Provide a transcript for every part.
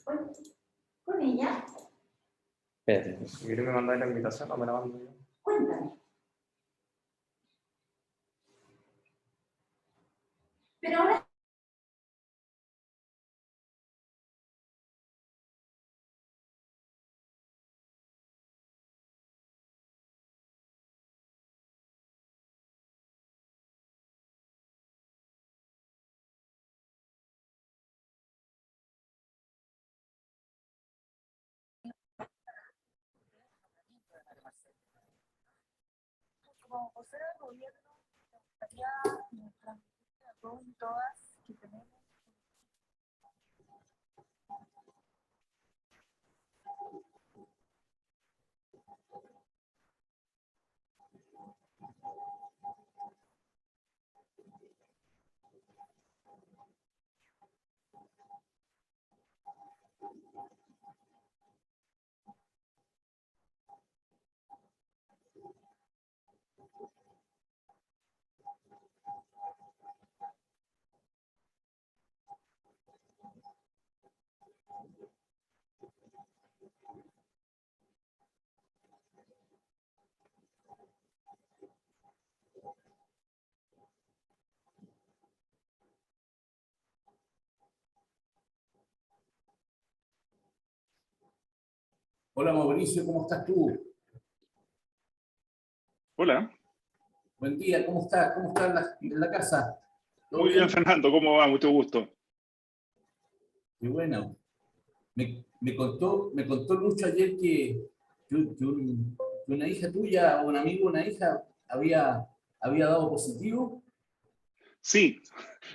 con ella. Espérate, si quieres me mandar la invitación o me la mando yo. Cuéntame. Pero ahora... Como vocera del gobierno, me gustaría transmitir a todos y todas que tenemos. Hola Mauricio, ¿cómo estás tú? Hola, Buen día, ¿cómo estás? ¿Cómo estás en la casa? ¿Todo muy bien Fernando, ¿cómo va? Mucho gusto. Qué bueno. Me contó Lucho ayer que una hija tuya o un amigo, una hija, había dado positivo. Sí,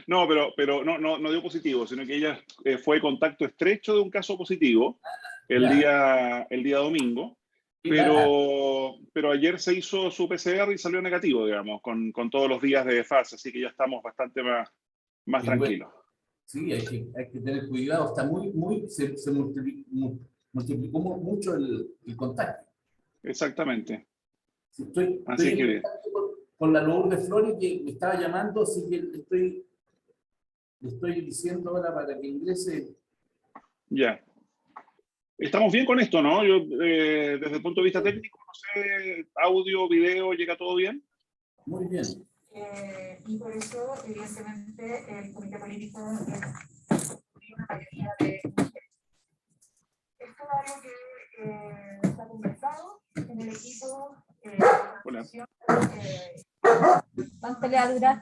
no, pero no dio positivo, sino que ella fue contacto estrecho de un caso positivo el día domingo, pero ayer se hizo su PCR y salió negativo, digamos, con todos los días de desfase, así que ya estamos bastante más tranquilos. Bueno. Sí, hay que tener cuidado, está se multiplicó mucho el contacto. Exactamente. Sí, estoy Así en que contacto con la Lourdes Flores que me estaba llamando, así que le estoy diciendo ahora para que ingrese. ya. Estamos bien con esto, ¿no? Yo, desde el punto de vista técnico, no sé, audio, video, ¿llega todo bien? Muy bien. Y por eso, evidentemente, el comité político tiene una mayoría de mujeres. Esto es algo que se ha conversado en el equipo de la comisión. ¿Cuánto le va a durar?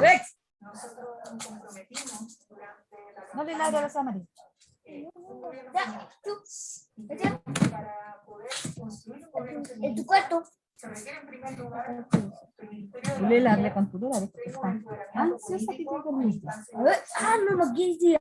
Rex. Nosotros nos comprometimos durante la No le ladro a los amarillos. para poder construir un gobierno feminista. En tu cuarto. Se requiere en primer lugar el Ministerio de Le darle con tu dólar, porque está ansiosa que te conmigo. A ver, no lo quieres decir.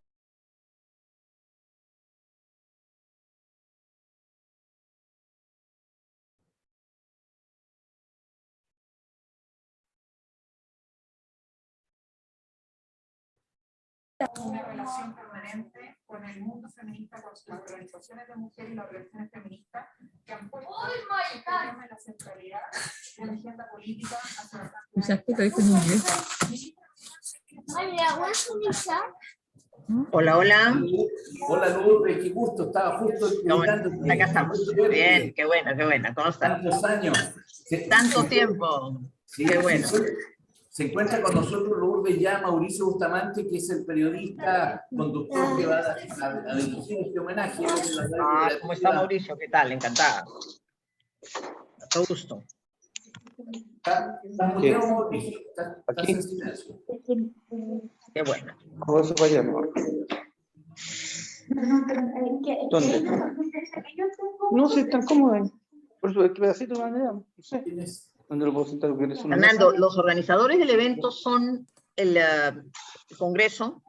una relación permanente con el mundo feminista, con las organizaciones de mujeres y las organizaciones feministas que han puesto este tema en la centralidad de la agenda política hace bastante años. Hola, hola. Hola Lourdes, qué gusto, estaba justo llegando. Acá estamos. Bien, qué bueno, qué bueno. ¿Cómo están? Tantos años. Tanto tiempo. Sí, qué bueno. Se encuentra con nosotros Lourdes ya Mauricio Bustamante, que es el periodista conductor que va a dirigir este homenaje. ¿Cómo está Mauricio? ¿Qué tal? Encantada. A todo gusto. Está muteado Mauricio, estás en silencio. Qué bueno. ¿Cómo se vaya, amor? ¿Dónde? No, si están cómodos. Por eso, este pedacito de manera, no sé. ¿Dónde lo puedo sentar? Fernando, los organizadores del evento son el Congreso.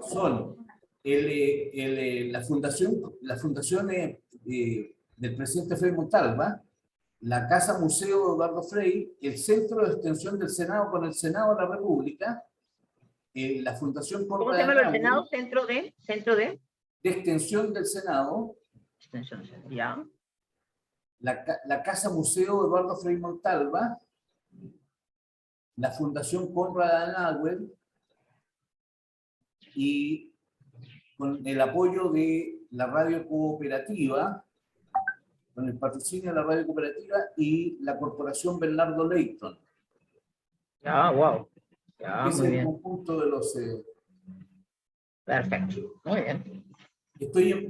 Son la fundación del presidente Frei Montalva, la Casa Museo Eduardo Frei, el Centro de Extensión del Senado con el Senado de la República, la Fundación ¿Cómo se llama el Senado? Centro de Extensión del Senado. Extensión, ya. La Casa Museo Eduardo Frei Montalva, la Fundación Konrad Adenauer y con el apoyo de la radio cooperativa, con el patrocinio de la radio cooperativa y la corporación Bernardo Leighton. Ah, wow. Ya, Ese muy es el bien. conjunto de los... Perfecto. Muy bien.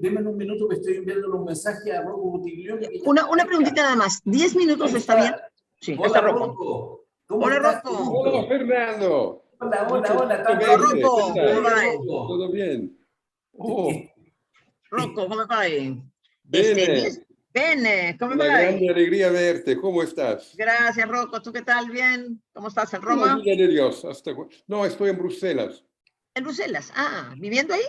Denme un minuto que estoy enviando un mensaje a Rocco Butiglione. Una preguntita nada más. ¿10 minutos está bien? Sí, Hola, está Rocco. Rocco. ¿Cómo Hola, estás? Rocco. Hola, Fernando. Hola, Mucho hola, gusto hola. verte. Rocco, ¿Qué tal? come vai? ¿Todo bien? Oh, Rocco, come vai? bene. Bene, come Una vai? grande alegría verte. ¿Cómo estás? Gracias, Rocco. ¿Tú qué tal? Bien. ¿Cómo estás en Con la Roma? ayuda de Dios. No, estoy en Bruselas. En Bruselas. Ah, ¿viviendo ahí?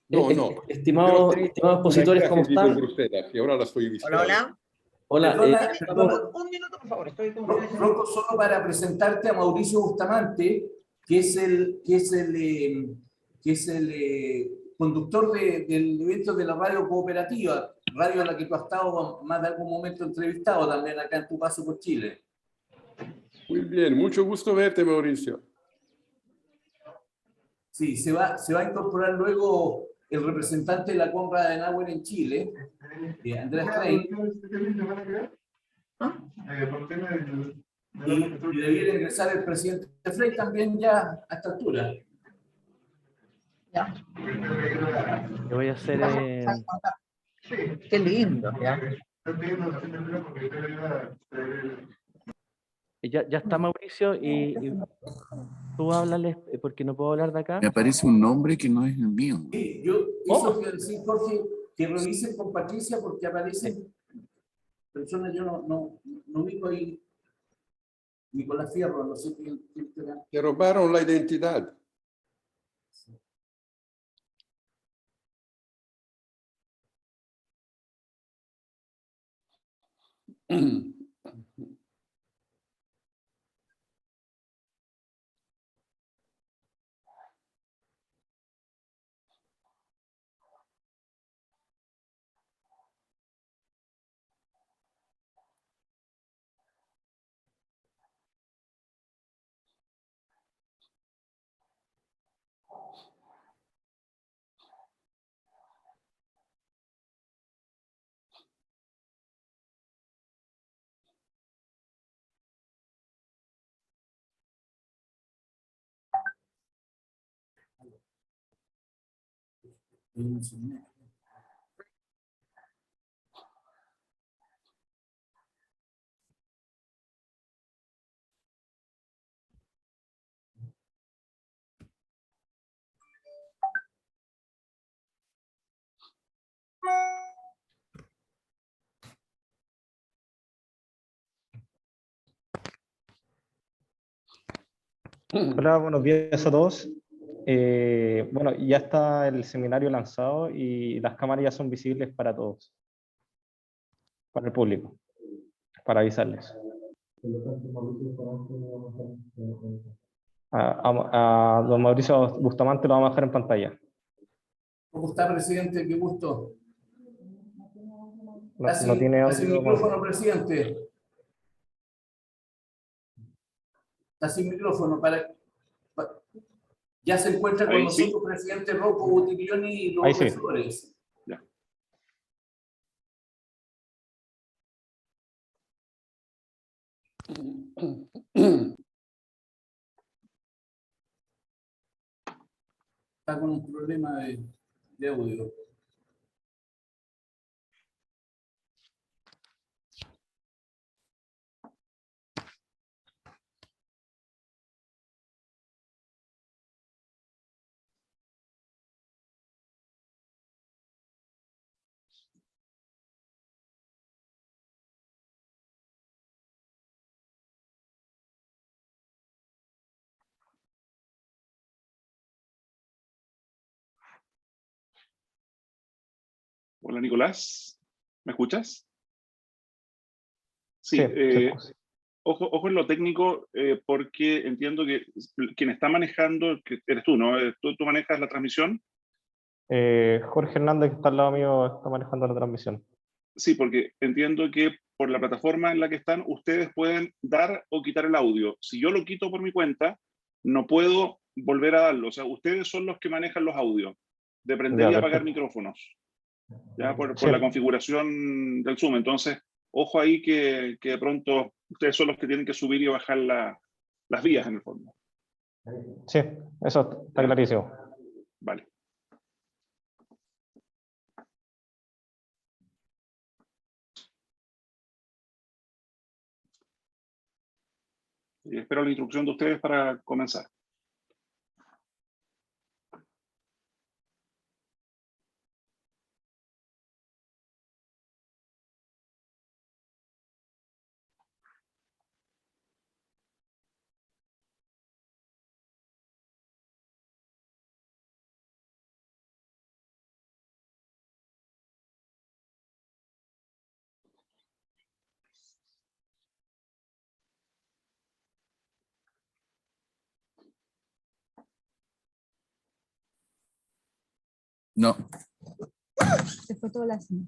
No, no. Estimados Pero estimados expositores, ¿cómo vivo en están? Bruselas y ahora la estoy Hola, visitando. hola. Hola, Perdona, Un minuto, por favor. Estoy con Rocco, solo para presentarte a Mauricio Bustamante, que es el conductor del evento de la radio cooperativa, radio a la que tú has estado más de algún momento entrevistado también acá en tu paso por Chile. Muy bien, mucho gusto verte, Mauricio. Sí, se va a incorporar luego el representante de la Conrad Adenauer en Chile, Andrés Klein, y debiera ingresar el presidente Frey también ya a esta altura. Ya. yo voy a hacer... Qué lindo, ya. ya está Mauricio y tú háblales porque no puedo hablar de acá. Me aparece un nombre que no es el mío. Sí, eso quiero decir, Jorge, que revisen con Patricia porque aparecen personas, yo no ubico ahí. Nicolás Fierro, no sé quién será. Te robaron la identidad. Hola, buenos días a todos. Bueno, ya está el seminario lanzado y las cámaras ya son visibles para todos, para el público, para avisarles. A don Mauricio Bustamante lo vamos a dejar en pantalla. ¿Cómo está, presidente? Qué gusto. No tiene Está sin audio. micrófono, presidente. Está sin micrófono. Ya se encuentra con Ahí nosotros, sí. presidente Rocco Butiglione y Ahí López sí. Flores. Ya. Está con un problema de audio. Hola, Nicolás. ¿Me escuchas? Sí, Sí, se escucha. ojo en lo técnico, porque entiendo que quien está manejando, que eres tú, ¿no? Tú manejas la transmisión. Jorge Hernández, que está al lado mío, está manejando la transmisión. Sí, porque entiendo que por la plataforma en la que están, ustedes pueden dar o quitar el audio. Si yo lo quito por mi cuenta, no puedo volver a darlo. O sea, ustedes son los que manejan los audios. de prender Ya, y apagar perfecto. micrófonos, ya por Sí. la configuración del Zoom. Entonces, ojo ahí que de pronto ustedes son los que tienen que subir y bajar las vías en el fondo. Sí, eso está Ya. clarísimo. Vale. Y espero la instrucción de ustedes para comenzar. No. Se fue toda la cena.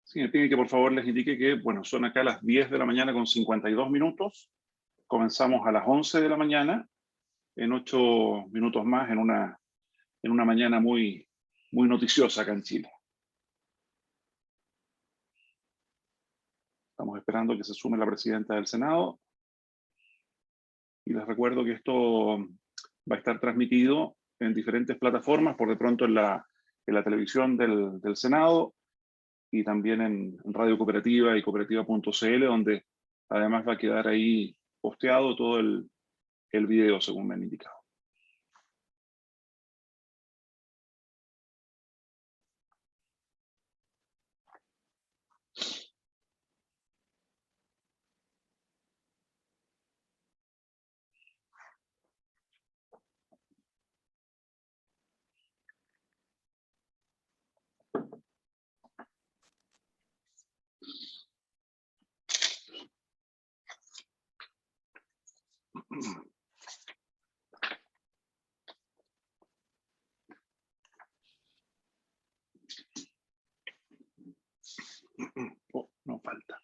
Sí, me piden que por favor les indique que, bueno, son acá las 10 de la mañana con 52 minutos. Comenzamos a las 11 de la mañana, en 8 minutos más, en una mañana muy, muy noticiosa acá en Chile. Estamos esperando que se sume la presidenta del Senado. Y les recuerdo que esto va a estar transmitido en diferentes plataformas, por de pronto en la televisión del Senado y también en Radio Cooperativa y cooperativa.cl, donde además va a quedar ahí posteado todo el video, según me han indicado. Oh, no falta.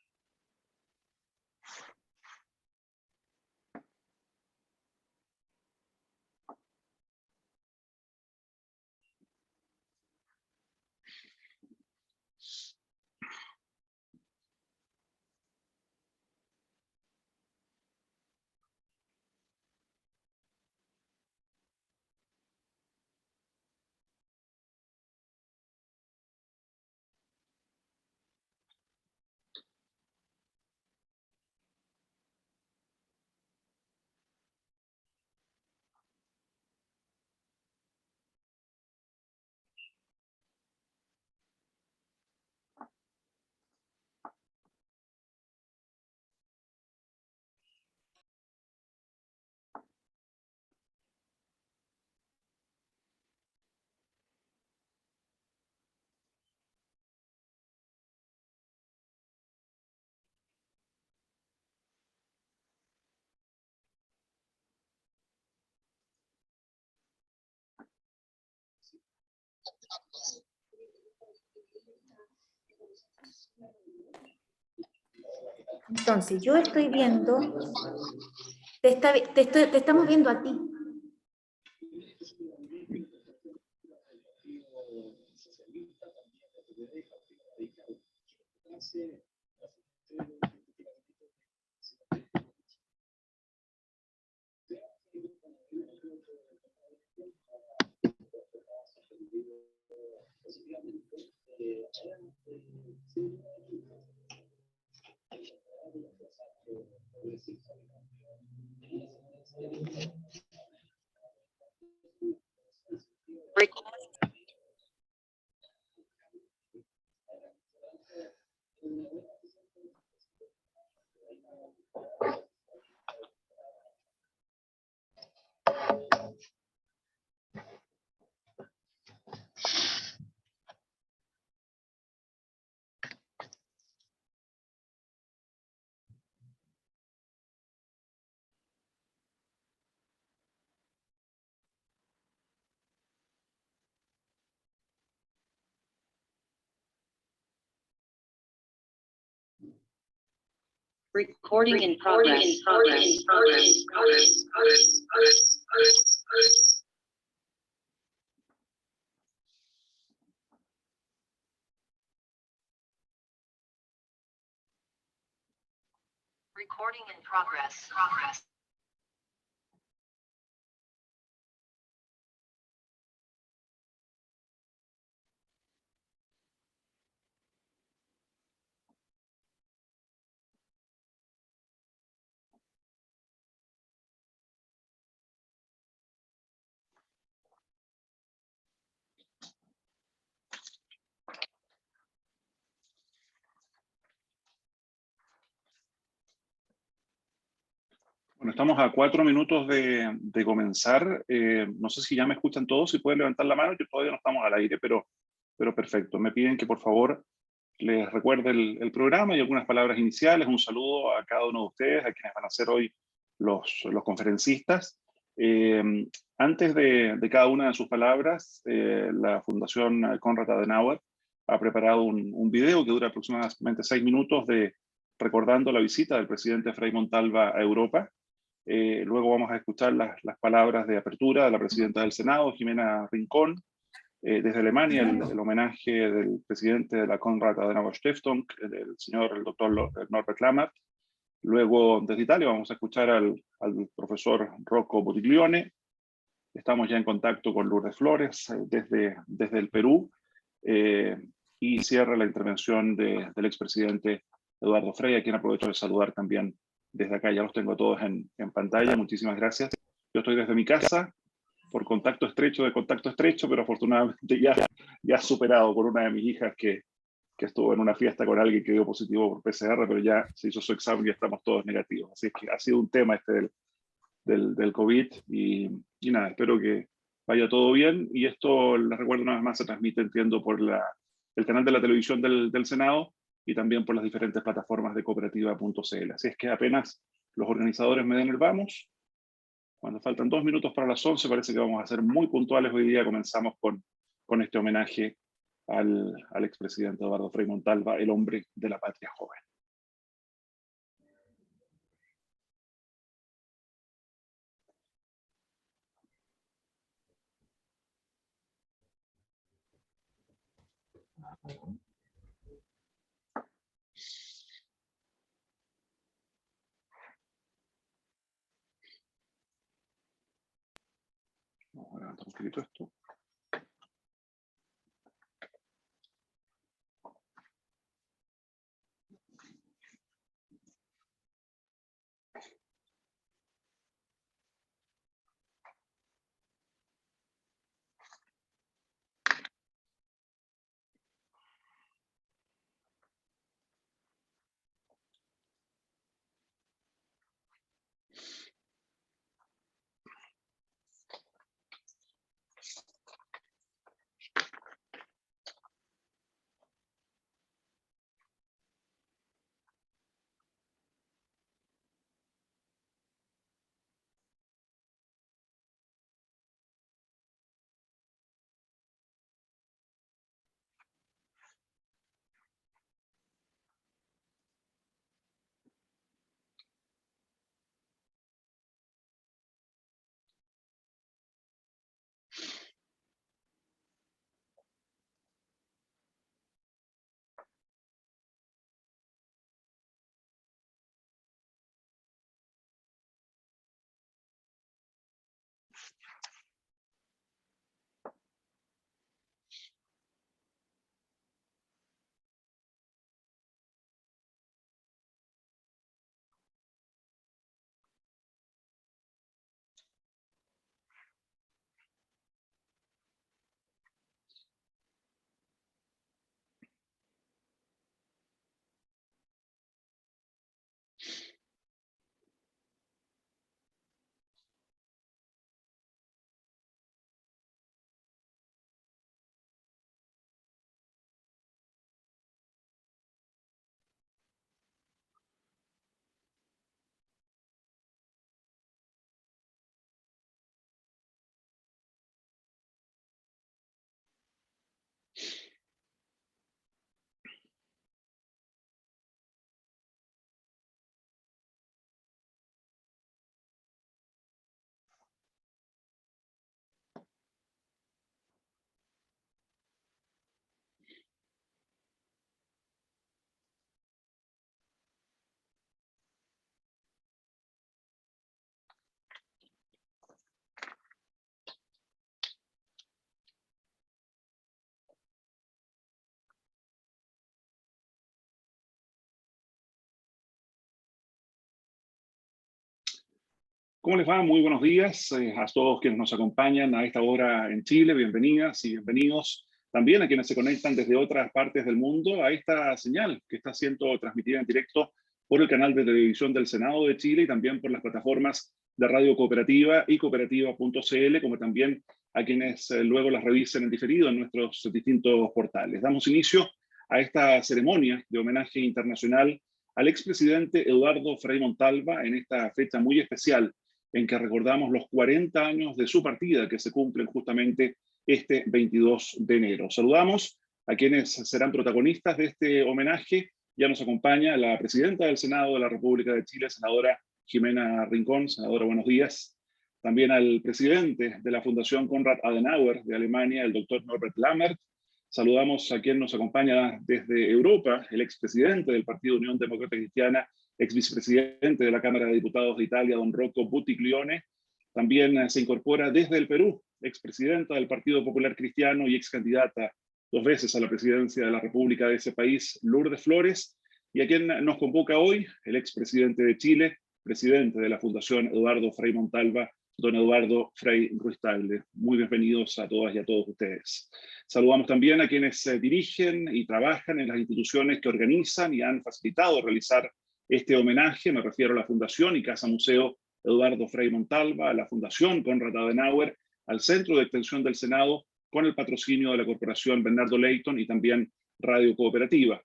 Entonces, yo estoy viendo, te estamos viendo a ti. Recording in progress. Recording in progress. Bueno, estamos a 4 minutos de comenzar. No sé si ya me escuchan todos, si pueden levantar la mano, que todavía no estamos al aire, pero perfecto. Me piden que por favor les recuerde el programa y algunas palabras iniciales. Un saludo a cada uno de ustedes, a quienes van a ser hoy los conferencistas. Antes de cada una de sus palabras, la Fundación Konrad Adenauer ha preparado un video que dura aproximadamente 6 minutos recordando la visita del presidente Frei Montalva a Europa. Luego vamos a escuchar las palabras de apertura de la presidenta del Senado, Jimena Rincón. Desde Alemania, el homenaje del presidente de la Konrad Adenauer Stiftung, el doctor Norbert Lammert. Luego, desde Italia, vamos a escuchar al profesor Rocco Bottiglione. Estamos ya en contacto con Lourdes Flores desde el Perú. Y cierra la intervención del expresidente Eduardo Frei, a quien aprovecho de saludar también desde acá. Ya los tengo todos en pantalla. Muchísimas gracias. Yo estoy desde mi casa, por contacto estrecho, pero afortunadamente ya superado por una de mis hijas que estuvo en una fiesta con alguien que dio positivo por PCR, pero ya se hizo su examen y estamos todos negativos. Así es que ha sido un tema este del COVID y nada, espero que vaya todo bien. Y esto, les recuerdo una vez más, se transmite, entiendo, por el canal de la televisión del Senado y también por las diferentes plataformas de cooperativa.cl. Así es que apenas los organizadores me den el vamos, cuando faltan 2 minutos para las 11, parece que vamos a ser muy puntuales hoy día. Comenzamos con este homenaje al expresidente Eduardo Frei Montalva, el hombre de la patria joven. Vamos a levantar un poquito esto. ¿Cómo les va? Muy buenos días a todos quienes nos acompañan a esta hora en Chile. Bienvenidas y bienvenidos también a quienes se conectan desde otras partes del mundo a esta señal que está siendo transmitida en directo por el canal de televisión del Senado de Chile y también por las plataformas de Radio Cooperativa y cooperativa.cl, como también a quienes luego las revisen en diferido en nuestros distintos portales. Damos inicio a esta ceremonia de homenaje internacional al expresidente Eduardo Frei Montalva en esta fecha muy especial en que recordamos los 40 años de su partida que se cumplen justamente este 22 de enero. Saludamos a quienes serán protagonistas de este homenaje. Ya nos acompaña la presidenta del Senado de la República de Chile, senadora Jimena Rincón. Senadora, buenos días. También al presidente de la Fundación Konrad Adenauer de Alemania, el doctor Norbert Lammert. Saludamos a quien nos acompaña desde Europa, el expresidente del Partido Unión Demócrata Cristiana, ex vicepresidente de la Cámara de Diputados de Italia, don Rocco Buttiglione. También se incorpora desde el Perú, expresidenta del Partido Popular Cristiano y ex candidata 2 veces a la presidencia de la República de ese país, Lourdes Flores, y a quien nos convoca hoy, el expresidente de Chile, presidente de la Fundación Eduardo Frei Montalva, don Eduardo Frei Ruiz-Tagle. Muy bienvenidos a todas y a todos ustedes. Saludamos también a quienes dirigen y trabajan en las instituciones que organizan y han facilitado realizar este homenaje. Me refiero a la Fundación y Casa Museo Eduardo Frei Montalva, a la Fundación Konrad Adenauer, al Centro de Extensión del Senado, con el patrocinio de la Corporación Bernardo Leighton y también Radio Cooperativa.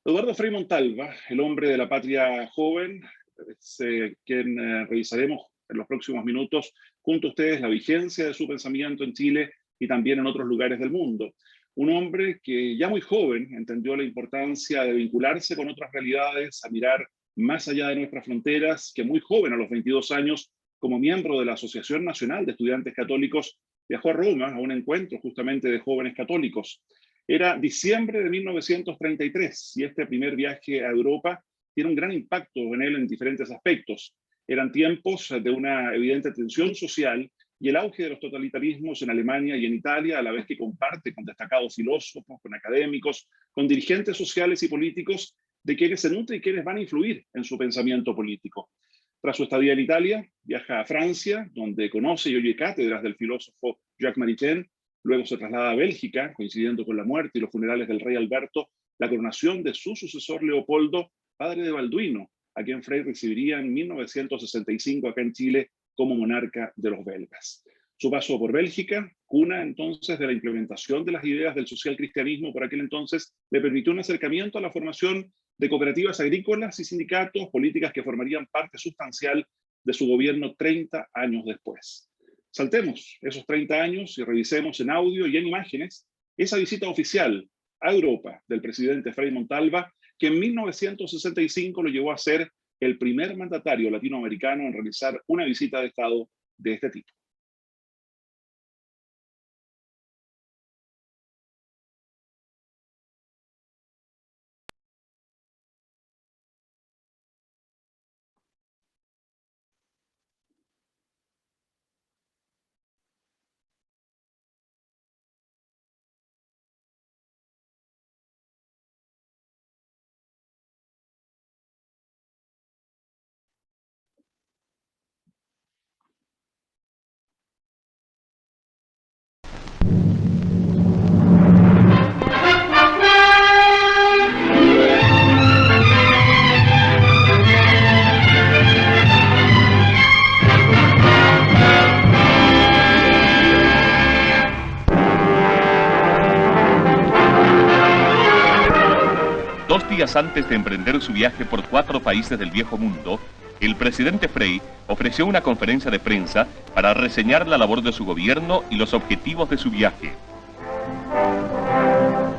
Eduardo Frei Montalva, el hombre de la patria joven, es quien revisaremos en los próximos minutos junto a ustedes la vigencia de su pensamiento en Chile y también en otros lugares del mundo. Un hombre que ya muy joven entendió la importancia de vincularse con otras realidades, a mirar más allá de nuestras fronteras, que muy joven, a los 22 años, como miembro de la Asociación Nacional de Estudiantes Católicos, viajó a Roma a un encuentro justamente de jóvenes católicos. Era diciembre de 1933 y este primer viaje a Europa tiene un gran impacto en él en diferentes aspectos. Eran tiempos de una evidente tensión social y el auge de los totalitarismos en Alemania y en Italia, a la vez que comparte con destacados filósofos, con académicos, con dirigentes sociales y políticos, de quienes se nutre y quienes van a influir en su pensamiento político. Tras su estadía en Italia, viaja a Francia, donde conoce y oye cátedras del filósofo Jacques Maritain. Luego se traslada a Bélgica, coincidiendo con la muerte y los funerales del rey Alberto, la coronación de su sucesor Leopoldo, padre de Balduino, a quien Frei recibiría en 1965 acá en Chile como monarca de los belgas. Su paso por Bélgica, cuna entonces de la implementación de las ideas del socialcristianismo por aquel entonces, le permitió un acercamiento a la formación de cooperativas agrícolas y sindicatos, políticas que formarían parte sustancial de su gobierno 30 años después. Saltemos esos 30 años y revisemos en audio y en imágenes esa visita oficial a Europa del presidente Frei Montalva, que en 1965 lo llevó a ser el primer mandatario latinoamericano en realizar una visita de Estado de este tipo. Antes de emprender su viaje por 4 países del viejo mundo, el presidente Frei ofreció una conferencia de prensa para reseñar la labor de su gobierno y los objetivos de su viaje.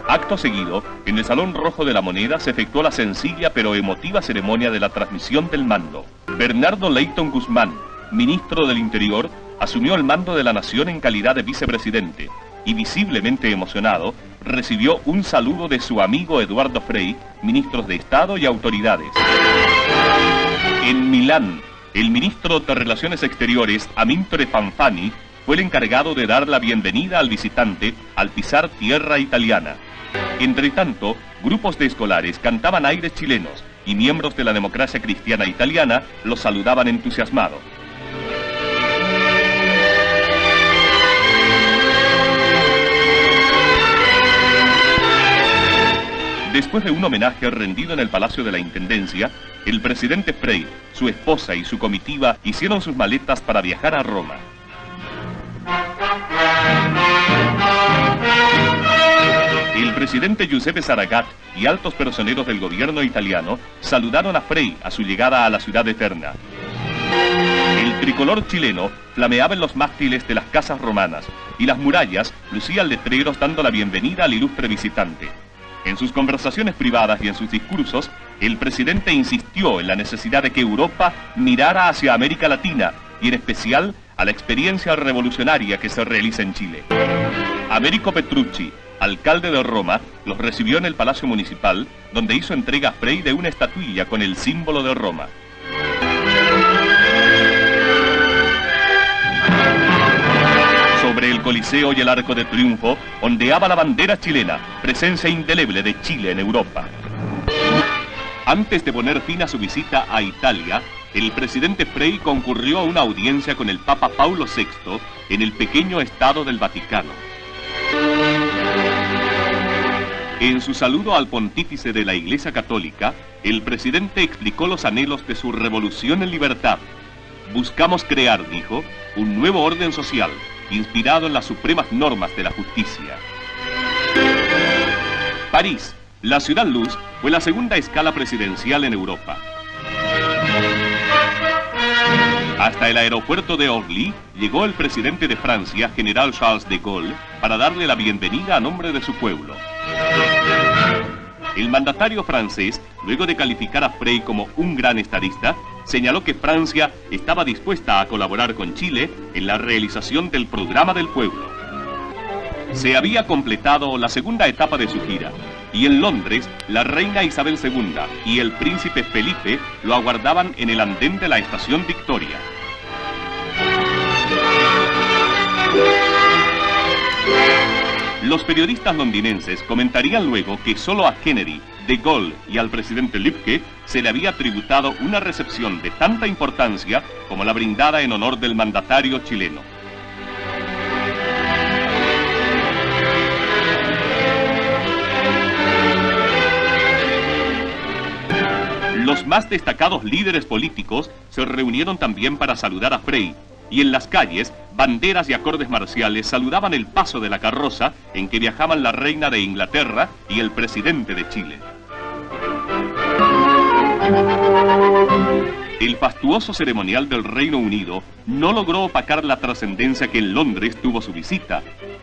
Acto seguido, en el Salón Rojo de la Moneda se efectuó la sencilla pero emotiva ceremonia de la transmisión del mando. Bernardo Leighton Guzmán, ministro del Interior, asumió el mando de la nación en calidad de vicepresidente y, visiblemente emocionado, recibió un saludo de su amigo Eduardo Frei, ministros de Estado y autoridades. En Milán, el ministro de Relaciones Exteriores, Amintore Fanfani, fue el encargado de dar la bienvenida al visitante al pisar tierra italiana. Entretanto, grupos de escolares cantaban aires chilenos y miembros de la democracia cristiana italiana los saludaban entusiasmados. Después de un homenaje rendido en el Palacio de la Intendencia, el presidente Frei, su esposa y su comitiva hicieron sus maletas para viajar a Roma. El presidente Giuseppe Saragat y altos personeros del gobierno italiano saludaron a Frei a su llegada a la ciudad eterna. El tricolor chileno flameaba en los mástiles de las casas romanas y las murallas lucían letreros dando la bienvenida al ilustre visitante. En sus conversaciones privadas y en sus discursos, el presidente insistió en la necesidad de que Europa mirara hacia América Latina y en especial a la experiencia revolucionaria que se realiza en Chile. Américo Petrucci, alcalde de Roma, los recibió en el Palacio Municipal, donde hizo entrega a Frei de una estatuilla con el símbolo de Roma. Sobre el Coliseo y el Arco de Triunfo ondeaba la bandera chilena, presencia indeleble de Chile en Europa. Antes de poner fin a su visita a Italia, el presidente Frei concurrió a una audiencia con el Papa Paulo VI en el pequeño Estado del Vaticano. En su saludo al pontífice de la Iglesia Católica, el presidente explicó los anhelos de su revolución en libertad. Buscamos crear, dijo, un nuevo orden social, inspirado en las supremas normas de la justicia. París, la ciudad luz, fue la segunda escala presidencial en Europa. Hasta el aeropuerto de Orly llegó el presidente de Francia, general Charles de Gaulle, para darle la bienvenida a nombre de su pueblo. El mandatario francés, luego de calificar a Frei como un gran estadista, señaló que Francia estaba dispuesta a colaborar con Chile en la realización del programa del pueblo. Se había completado la segunda etapa de su gira, y en Londres, la reina Isabel II y el príncipe Felipe lo aguardaban en el andén de la estación Victoria. Los periodistas londinenses comentarían luego que solo a Kennedy, de Gaulle y al presidente Lübke se le había tributado una recepción de tanta importancia como la brindada en honor del mandatario chileno. Los más destacados líderes políticos se reunieron también para saludar a Frei, y en las calles, banderas y acordes marciales saludaban el paso de la carroza en que viajaban la reina de Inglaterra y el presidente de Chile. El fastuoso ceremonial del Reino Unido no logró opacar la trascendencia que en Londres tuvo su visita.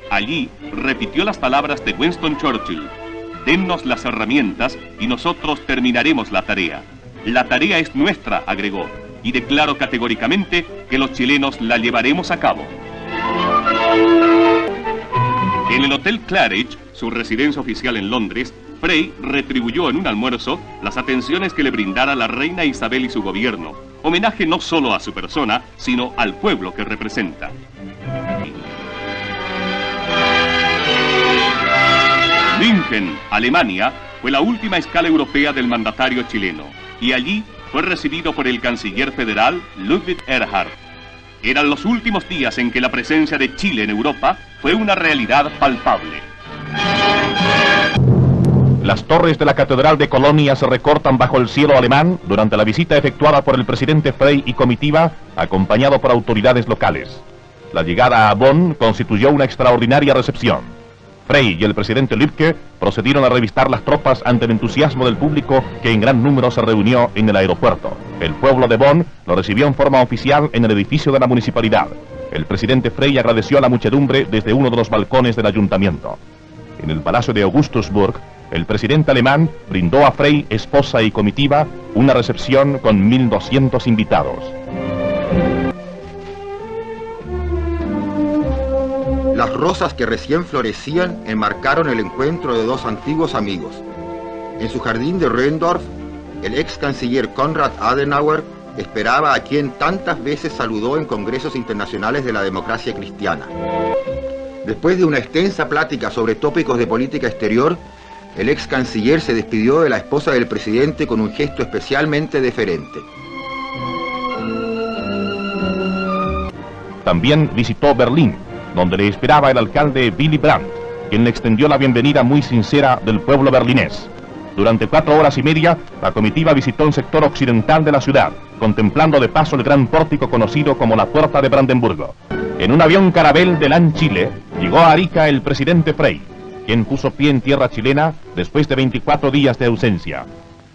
Allí repitió las palabras de Winston Churchill: «Dennos las herramientas y nosotros terminaremos la tarea. La tarea es nuestra», agregó, y declaró categóricamente que los chilenos la llevaremos a cabo. En el Hotel Claridge, su residencia oficial en Londres, Frei retribuyó en un almuerzo las atenciones que le brindara la reina Isabel y su gobierno, homenaje no solo a su persona, sino al pueblo que representa. München, Alemania, fue la última escala europea del mandatario chileno, y allí fue recibido por el canciller federal Ludwig Erhard. Eran los últimos días en que la presencia de Chile en Europa fue una realidad palpable. Las torres de la Catedral de Colonia se recortan bajo el cielo alemán durante la visita efectuada por el presidente Frei y comitiva, acompañado por autoridades locales. La llegada a Bonn constituyó una extraordinaria recepción. Frei y el presidente Lübke procedieron a revistar las tropas ante el entusiasmo del público que en gran número se reunió en el aeropuerto. El pueblo de Bonn lo recibió en forma oficial en el edificio de la municipalidad. El presidente Frei agradeció a la muchedumbre desde uno de los balcones del ayuntamiento. En el Palacio de Augustusburg, el presidente alemán brindó a Frei, esposa y comitiva una recepción con 1.200 invitados. Las rosas que recién florecían enmarcaron el encuentro de dos antiguos amigos. En su jardín de Röndorf, el ex canciller Konrad Adenauer esperaba a quien tantas veces saludó en congresos internacionales de la democracia cristiana. Después de una extensa plática sobre tópicos de política exterior, el ex canciller se despidió de la esposa del presidente con un gesto especialmente deferente. También visitó Berlín, donde le esperaba el alcalde Willy Brandt, quien le extendió la bienvenida muy sincera del pueblo berlinés. Durante 4 horas y media, la comitiva visitó el sector occidental de la ciudad, contemplando de paso el gran pórtico conocido como la Puerta de Brandenburgo. En un avión Carabel de LAN Chile, llegó a Arica el presidente Frei, quien puso pie en tierra chilena después de 24 días de ausencia.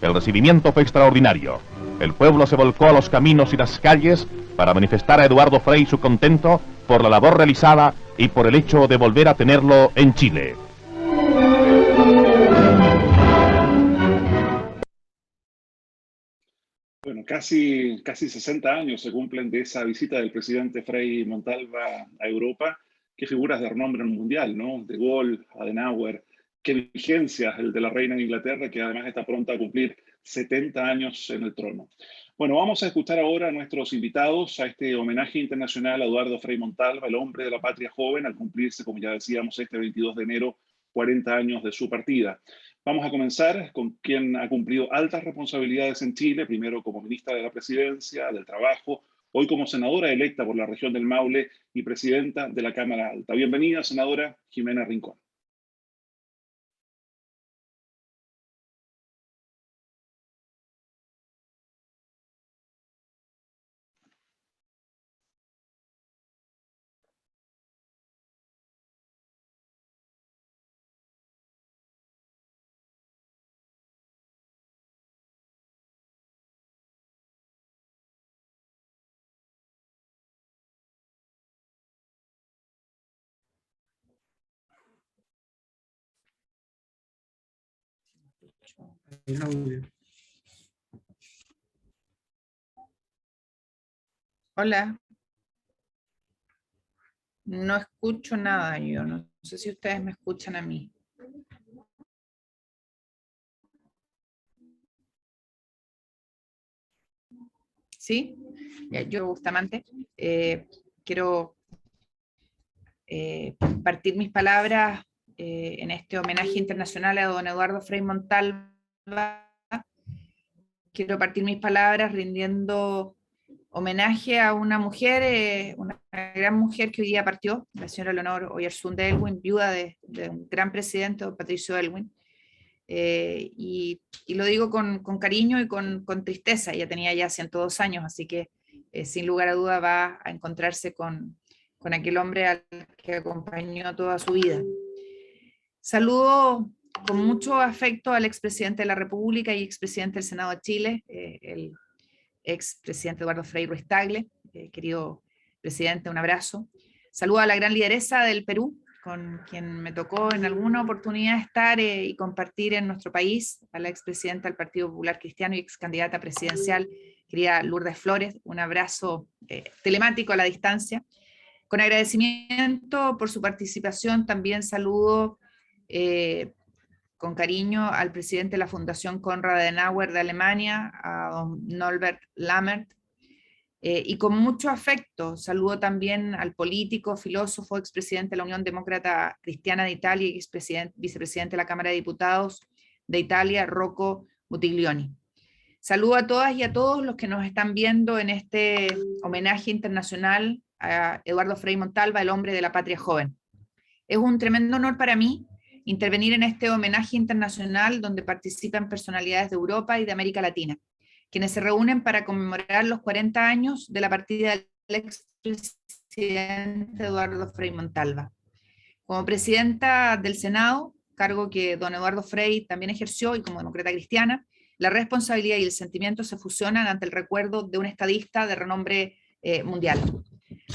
El recibimiento fue extraordinario. El pueblo se volcó a los caminos y las calles para manifestar a Eduardo Frei su contento por la labor realizada y por el hecho de volver a tenerlo en Chile. Bueno, casi 60 años se cumplen de esa visita del presidente Frei Montalva a Europa. Qué figuras de renombre mundial, ¿no? De Gaulle, Adenauer, qué vigencia el de la reina de Inglaterra, que además está pronta a cumplir 70 años en el trono. Bueno, vamos a escuchar ahora a nuestros invitados a este homenaje internacional a Eduardo Frei Montalva, el hombre de la patria joven, al cumplirse, como ya decíamos, este 22 de enero, 40 años de su partida. Vamos a comenzar con quien ha cumplido altas responsabilidades en Chile, primero como ministra de la Presidencia, del Trabajo, hoy como senadora electa por la región del Maule y presidenta de la Cámara Alta. Bienvenida, senadora Jimena Rincón. El audio. Hola. No escucho nada yo, no sé si ustedes me escuchan a mí. ¿Sí? Ya, yo, Bustamante, quiero partir mis palabras en este homenaje internacional a don Eduardo Frei Montalva. Quiero partir mis palabras rindiendo homenaje a una mujer, una gran mujer que hoy día partió, la señora Leonor Oyarzún de Elwin, viuda de un gran presidente, don Patricio Elwin. Y lo digo con cariño y con tristeza. Ella tenía ya 102 años, así que sin lugar a duda va a encontrarse con aquel hombre al que acompañó toda su vida. Saludo con mucho afecto al expresidente de la República y expresidente del Senado de Chile, el expresidente Eduardo Frei Ruiz-Tagle. Querido presidente, un abrazo. Saludo a la gran lideresa del Perú, con quien me tocó en alguna oportunidad estar y compartir en nuestro país, a la expresidenta del Partido Popular Cristiano y excandidata presidencial, querida Lourdes Flores. Un abrazo telemático a la distancia. Con agradecimiento por su participación, también saludo con cariño al presidente de la Fundación Konrad Adenauer de Alemania, a don Norbert Lammert, y con mucho afecto saludo también al político, filósofo, expresidente de la Unión Demócrata Cristiana de Italia y vicepresidente de la Cámara de Diputados de Italia, Rocco Buttiglioni. Saludo a todas y a todos los que nos están viendo en este homenaje internacional a Eduardo Frei Montalva, el hombre de la patria joven. Es un tremendo honor para mí intervenir en este homenaje internacional donde participan personalidades de Europa y de América Latina, quienes se reúnen para conmemorar los 40 años de la partida del expresidente Eduardo Frei Montalva. Como presidenta del Senado, cargo que don Eduardo Frei también ejerció, y como demócrata cristiana, la responsabilidad y el sentimiento se fusionan ante el recuerdo de un estadista de renombre mundial.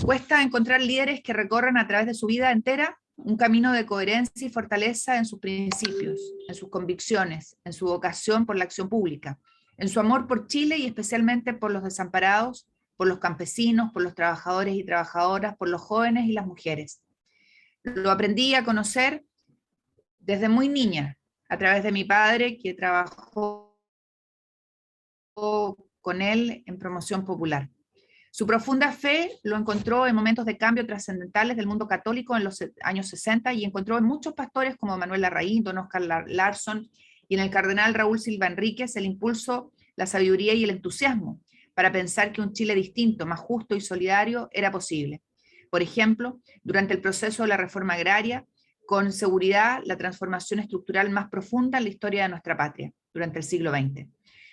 Cuesta encontrar líderes que recorran a través de su vida entera un camino de coherencia y fortaleza en sus principios, en sus convicciones, en su vocación por la acción pública, en su amor por Chile y especialmente por los desamparados, por los campesinos, por los trabajadores y trabajadoras, por los jóvenes y las mujeres. Lo aprendí a conocer desde muy niña, a través de mi padre, que trabajó con él en promoción popular. Su profunda fe lo encontró en momentos de cambio trascendentales del mundo católico en los años 60 y encontró en muchos pastores como Manuel Larraín, don Oscar Larsson y en el cardenal Raúl Silva Enríquez el impulso, la sabiduría y el entusiasmo para pensar que un Chile distinto, más justo y solidario era posible. Por ejemplo, durante el proceso de la reforma agraria, con seguridad la transformación estructural más profunda en la historia de nuestra patria durante el siglo XX.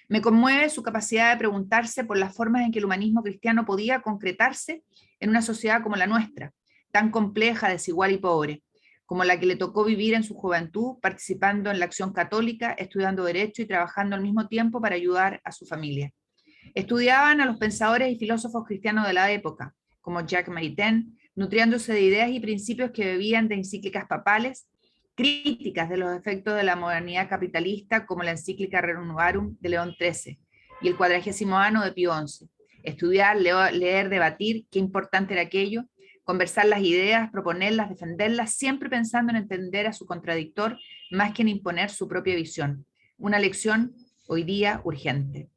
Me conmueve su capacidad de preguntarse por las formas en que el humanismo cristiano podía concretarse en una sociedad como la nuestra, tan compleja, desigual y pobre, como la que le tocó vivir en su juventud, participando en la acción católica, estudiando Derecho y trabajando al mismo tiempo para ayudar a su familia. Estudiaban a los pensadores y filósofos cristianos de la época, como Jacques Maritain, nutriéndose de ideas y principios que bebían de encíclicas papales, críticas de los efectos de la modernidad capitalista, como la encíclica Rerum Novarum de León XIII y el 40º Ano de Pío XI. Estudiar, leer, debatir, qué importante era aquello, conversar las ideas, proponerlas, defenderlas, siempre pensando en entender a su contradictor más que en imponer su propia visión. Una lección hoy día urgente.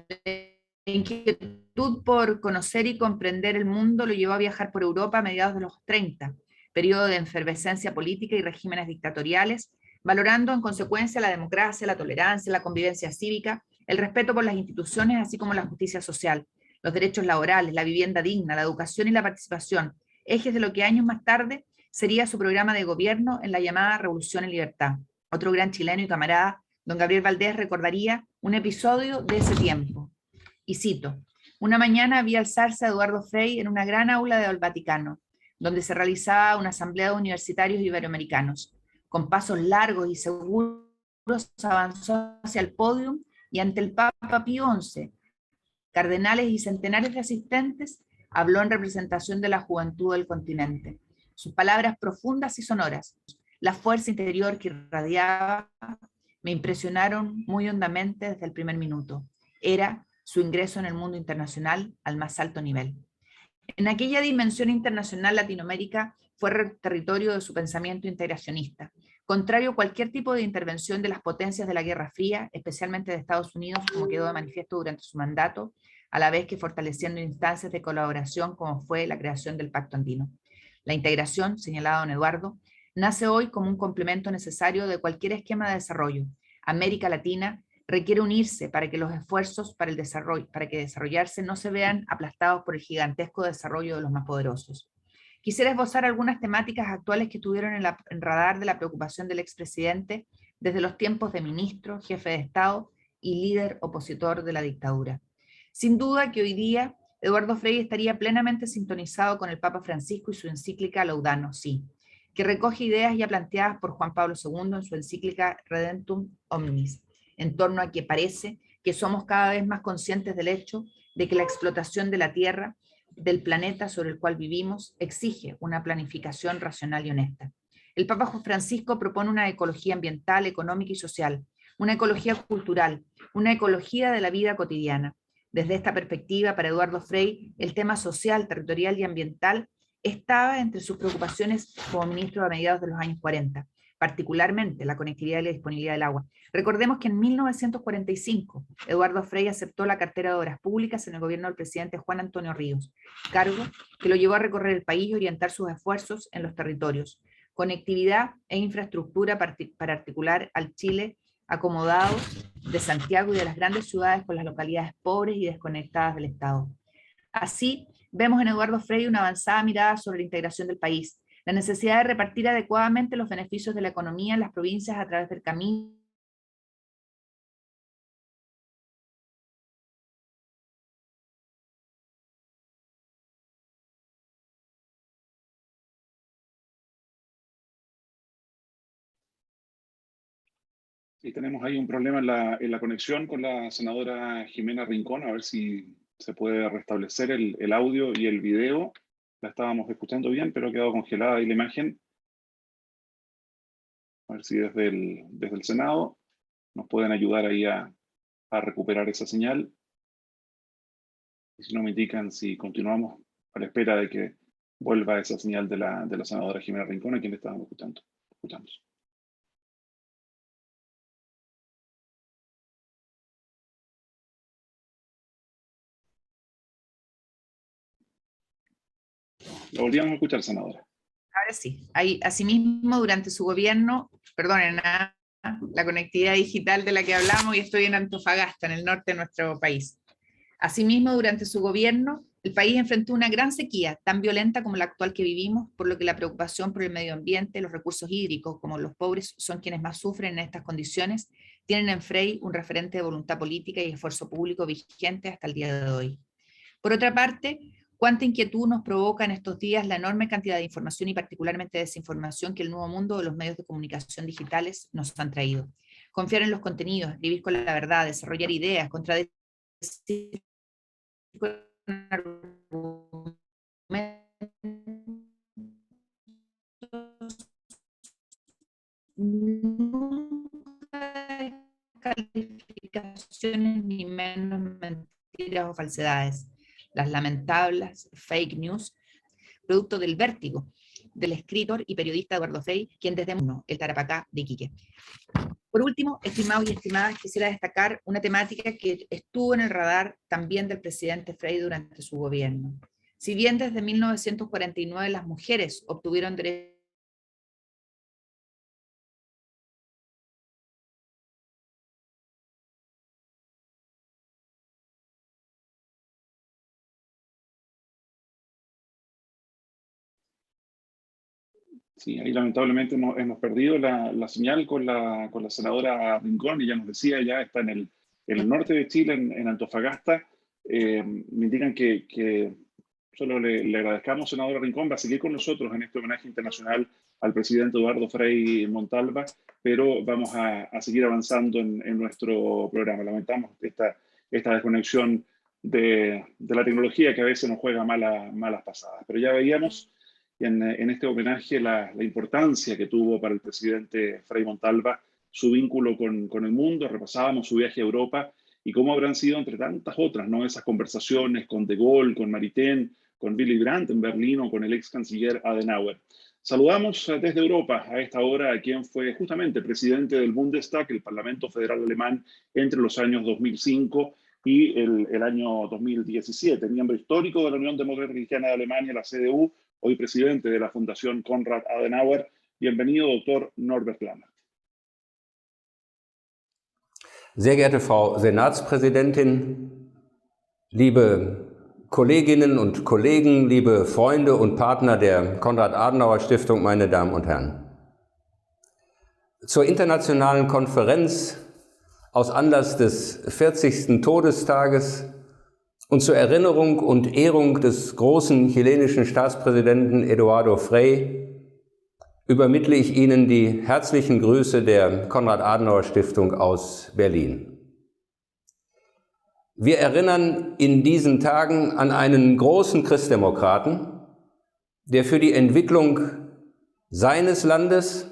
La inquietud por conocer y comprender el mundo lo llevó a viajar por Europa a mediados de los 30, periodo de efervescencia política y regímenes dictatoriales, valorando en consecuencia la democracia, la tolerancia, la convivencia cívica, el respeto por las instituciones, así como la justicia social, los derechos laborales, la vivienda digna, la educación y la participación, ejes de lo que años más tarde sería su programa de gobierno en la llamada Revolución en Libertad. Otro gran chileno y camarada, don Gabriel Valdés, recordaría un episodio de ese tiempo. Y cito: una mañana vi alzarse a Eduardo Frei en una gran aula del Vaticano, donde se realizaba una asamblea de universitarios iberoamericanos. Con pasos largos y seguros avanzó hacia el podio y ante el Papa Pío XI, cardenales y centenares de asistentes, habló en representación de la juventud del continente. Sus palabras profundas y sonoras, la fuerza interior que irradiaba, me impresionaron muy hondamente desde el primer minuto. Era su ingreso en el mundo internacional al más alto nivel. En aquella dimensión internacional, Latinoamérica fue territorio de su pensamiento integracionista, contrario a cualquier tipo de intervención de las potencias de la Guerra Fría, especialmente de Estados Unidos, como quedó de manifiesto durante su mandato, a la vez que fortaleciendo instancias de colaboración como fue la creación del Pacto Andino. La integración, señalaba don Eduardo, nace hoy como un complemento necesario de cualquier esquema de desarrollo. América Latina requiere unirse para que los esfuerzos para que desarrollarse no se vean aplastados por el gigantesco desarrollo de los más poderosos. Quisiera esbozar algunas temáticas actuales que estuvieron en el radar de la preocupación del expresidente desde los tiempos de ministro, jefe de Estado y líder opositor de la dictadura. Sin duda que hoy día Eduardo Frei estaría plenamente sintonizado con el Papa Francisco y su encíclica Laudano Si, que recoge ideas ya planteadas por Juan Pablo II en su encíclica Redemptum Omnis, en torno a que parece que somos cada vez más conscientes del hecho de que la explotación de la tierra, del planeta sobre el cual vivimos, exige una planificación racional y honesta. El Papa Francisco propone una ecología ambiental, económica y social, una ecología cultural, una ecología de la vida cotidiana. Desde esta perspectiva, para Eduardo Frei, el tema social, territorial y ambiental estaba entre sus preocupaciones como ministro a mediados de los años 40, particularmente la conectividad y la disponibilidad del agua. Recordemos que en 1945, Eduardo Frei aceptó la cartera de Obras Públicas en el gobierno del presidente Juan Antonio Ríos, cargo que lo llevó a recorrer el país y orientar sus esfuerzos en los territorios, conectividad e infraestructura para articular al Chile acomodado de Santiago y de las grandes ciudades con las localidades pobres y desconectadas del Estado. Así, vemos en Eduardo Frei una avanzada mirada sobre la integración del país, la necesidad de repartir adecuadamente los beneficios de la economía en las provincias a través del camino Y tenemos ahí un problema en la conexión con la senadora Jimena Rincón, a ver si se puede restablecer el audio y el video. La estábamos escuchando bien, pero ha quedado congelada ahí la imagen. A ver si desde el Senado nos pueden ayudar ahí a recuperar esa señal. Y si no me indican si continuamos a la espera de que vuelva esa señal de la senadora Jimena Rincón, a quien le estábamos escuchando. Escuchamos. Lo volvíamos a escuchar, senadora. Ahora sí. Asimismo, durante su gobierno, perdonen, la conectividad digital de la que hablamos, y estoy en Antofagasta, en el norte de nuestro país. Asimismo, durante su gobierno, El país enfrentó una gran sequía, tan violenta como la actual que vivimos, por lo que la preocupación por el medio ambiente, los recursos hídricos, como los pobres son quienes más sufren en estas condiciones, tienen en Frei un referente de voluntad política y esfuerzo público vigente hasta el día de hoy. Por otra parte, cuánta inquietud nos provoca en estos días la enorme cantidad de información y particularmente desinformación que el nuevo mundo de los medios de comunicación digitales nos han traído. Confiar en los contenidos, vivir con la verdad, desarrollar ideas, contradecir con argumentos, nunca calificaciones ni menos mentiras o falsedades. Las lamentables fake news, producto del vértigo del escritor y periodista Eduardo Frei, quien desde el Tarapacá de Iquique. Por último, estimados y estimadas, quisiera destacar una temática que estuvo en el radar también del presidente Frei durante su gobierno. Si bien desde 1949 las mujeres obtuvieron derechos Sí, ahí lamentablemente hemos perdido la señal con la senadora Rincón, y ya nos decía, ya está en el norte de Chile, en Antofagasta. Me indican que solo le agradezcamos, senadora Rincón, va a seguir con nosotros en este homenaje internacional al presidente Eduardo Frei Montalva, pero vamos a seguir avanzando en nuestro programa. Lamentamos esta desconexión de la tecnología que a veces nos juega malas pasadas, pero ya veíamos en este homenaje la importancia que tuvo para el presidente Frei Montalva su vínculo con el mundo. Repasábamos su viaje a Europa y cómo habrán sido, entre tantas otras, ¿no?, esas conversaciones con De Gaulle, con Maritain, con Willy Brandt en Berlín o con el ex canciller Adenauer. Saludamos desde Europa a esta hora a quien fue justamente presidente del Bundestag, el Parlamento Federal Alemán, entre los años 2005 y el año 2017, miembro histórico de la Unión Democrática Cristiana de Alemania, la CDU, hoy presidente de la Fundación Konrad Adenauer. Bienvenido, doctor Norbert Lammert. Sehr geehrte Frau Senatspräsidentin, liebe Kolleginnen und Kollegen, liebe Freunde und Partner der Konrad-Adenauer-Stiftung, meine Damen und Herren. Zur internationalen Konferenz aus Anlass des 40. Todestages und zur Erinnerung und Ehrung des großen chilenischen Staatspräsidenten Eduardo Frei übermittle ich Ihnen die herzlichen Grüße der Konrad-Adenauer-Stiftung aus Berlin. Wir erinnern in diesen Tagen an einen großen Christdemokraten, der für die Entwicklung seines Landes,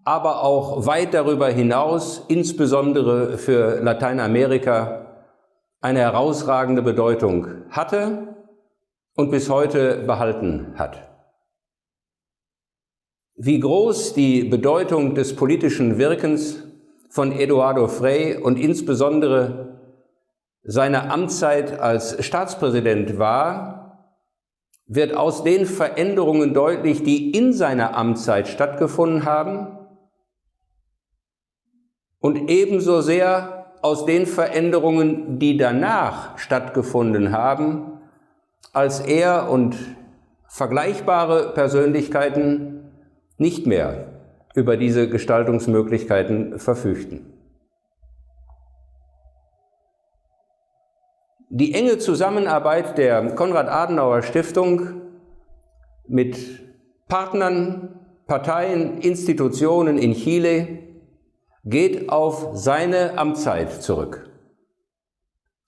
aber auch weit darüber hinaus, insbesondere für Lateinamerika, eine herausragende Bedeutung hatte und bis heute behalten hat. Wie groß die Bedeutung des politischen Wirkens von Eduardo Frei und insbesondere seine Amtszeit als Staatspräsident war, wird aus den Veränderungen deutlich, die in seiner Amtszeit stattgefunden haben, und ebenso sehr aus den Veränderungen, die danach stattgefunden haben, als er und vergleichbare Persönlichkeiten nicht mehr über diese Gestaltungsmöglichkeiten verfügten. Die enge Zusammenarbeit der Konrad-Adenauer-Stiftung mit Partnern, Parteien, Institutionen in Chile geht auf seine Amtszeit zurück.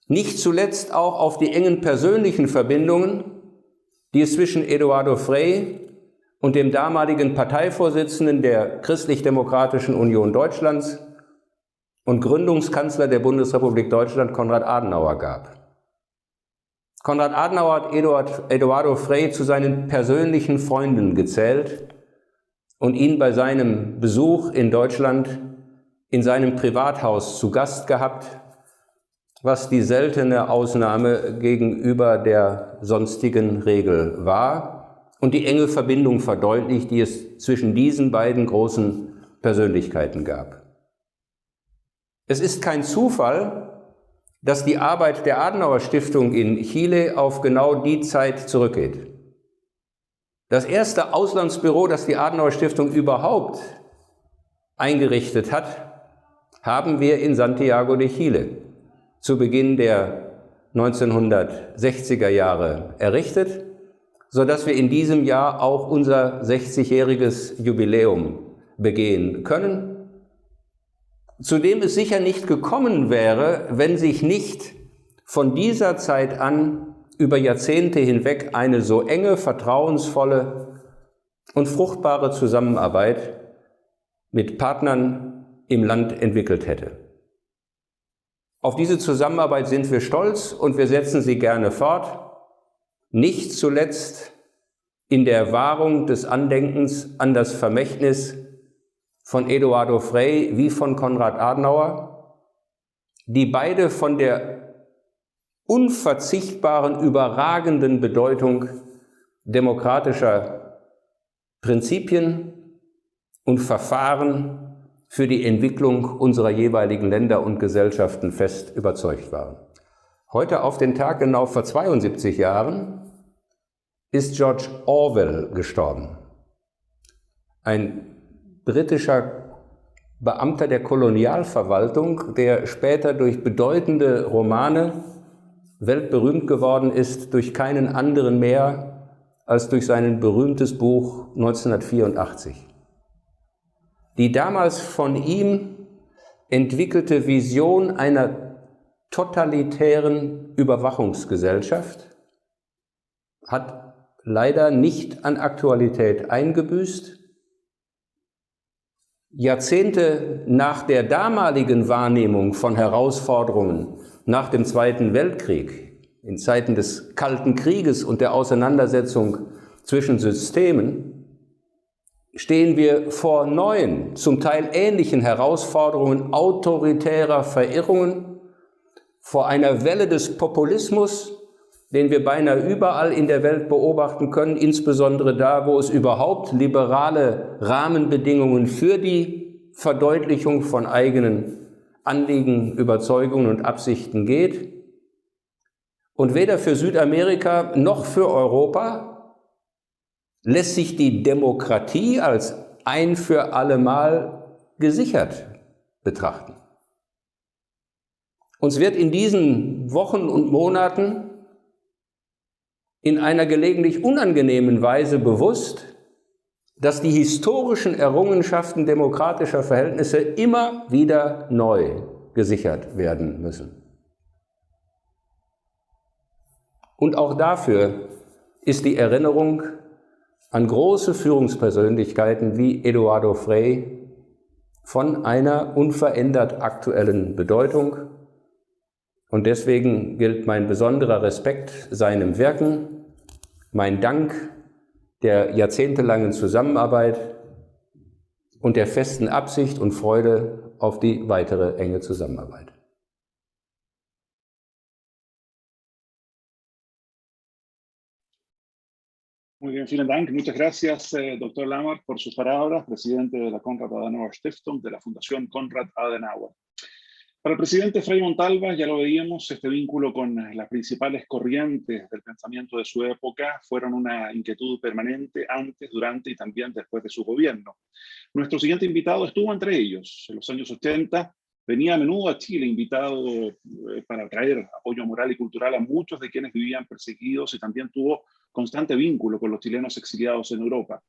Nicht zuletzt auch auf die engen persönlichen Verbindungen, die es zwischen Eduardo Frei und dem damaligen Parteivorsitzenden der Christlich-Demokratischen Union Deutschlands und Gründungskanzler der Bundesrepublik Deutschland, Konrad Adenauer, gab. Konrad Adenauer hat Eduardo Frei zu seinen persönlichen Freunden gezählt und ihn bei seinem Besuch in Deutschland in seinem Privathaus zu Gast gehabt, was die seltene Ausnahme gegenüber der sonstigen Regel war und die enge Verbindung verdeutlicht, die es zwischen diesen beiden großen Persönlichkeiten gab. Es ist kein Zufall, dass die Arbeit der Adenauer Stiftung in Chile auf genau die Zeit zurückgeht. Das erste Auslandsbüro, das die Adenauer Stiftung überhaupt eingerichtet hat, haben wir in Santiago de Chile zu Beginn der 1960er Jahre errichtet, sodass wir in diesem Jahr auch unser 60-jähriges Jubiläum begehen können, zu dem es sicher nicht gekommen wäre, wenn sich nicht von dieser Zeit an über Jahrzehnte hinweg eine so enge, vertrauensvolle und fruchtbare Zusammenarbeit mit Partnern im Land entwickelt hätte. Auf diese Zusammenarbeit sind wir stolz und wir setzen sie gerne fort, nicht zuletzt in der Wahrung des Andenkens an das Vermächtnis von Eduardo Frei wie von Konrad Adenauer, die beide von der unverzichtbaren, überragenden Bedeutung demokratischer Prinzipien und Verfahren für die Entwicklung unserer jeweiligen Länder und Gesellschaften fest überzeugt waren. Heute auf den Tag genau vor 72 Jahren ist George Orwell gestorben. Ein britischer Beamter der Kolonialverwaltung, der später durch bedeutende Romane weltberühmt geworden ist, durch keinen anderen mehr als durch sein berühmtes Buch 1984. Die damals von ihm entwickelte Vision einer totalitären Überwachungsgesellschaft hat leider nicht an Aktualität eingebüßt. Jahrzehnte nach der damaligen Wahrnehmung von Herausforderungen nach dem Zweiten Weltkrieg, in Zeiten des Kalten Krieges und der Auseinandersetzung zwischen Systemen, stehen wir vor neuen, zum Teil ähnlichen Herausforderungen autoritärer Verirrungen, vor einer Welle des Populismus, den wir beinahe überall in der Welt beobachten können, insbesondere da, wo es überhaupt liberale Rahmenbedingungen für die Verdeutlichung von eigenen Anliegen, Überzeugungen und Absichten geht. Und weder für Südamerika noch für Europa lässt sich die Demokratie als ein für allemal gesichert betrachten. Uns wird in diesen Wochen und Monaten in einer gelegentlich unangenehmen Weise bewusst, dass die historischen Errungenschaften demokratischer Verhältnisse immer wieder neu gesichert werden müssen. Und auch dafür ist die Erinnerung an große Führungspersönlichkeiten wie Eduardo Frei von einer unverändert aktuellen Bedeutung. Und deswegen gilt mein besonderer Respekt seinem Wirken, mein Dank der jahrzehntelangen Zusammenarbeit und der festen Absicht und Freude auf die weitere enge Zusammenarbeit. Muy bien, vielen Dank. Muchas gracias, doctor Lamarck, por sus palabras, presidente de la Konrad Adenauer Stiftung, de la Fundación Konrad Adenauer. Para el presidente Frei Montalva, ya lo veíamos, este vínculo con las principales corrientes del pensamiento de su época fueron una inquietud permanente antes, durante y también después de su gobierno. Nuestro siguiente invitado estuvo entre ellos. En los años 80 venía a menudo a Chile invitado para traer apoyo moral y cultural a muchos de quienes vivían perseguidos y también tuvo constante vínculo con los chilenos exiliados en Europa.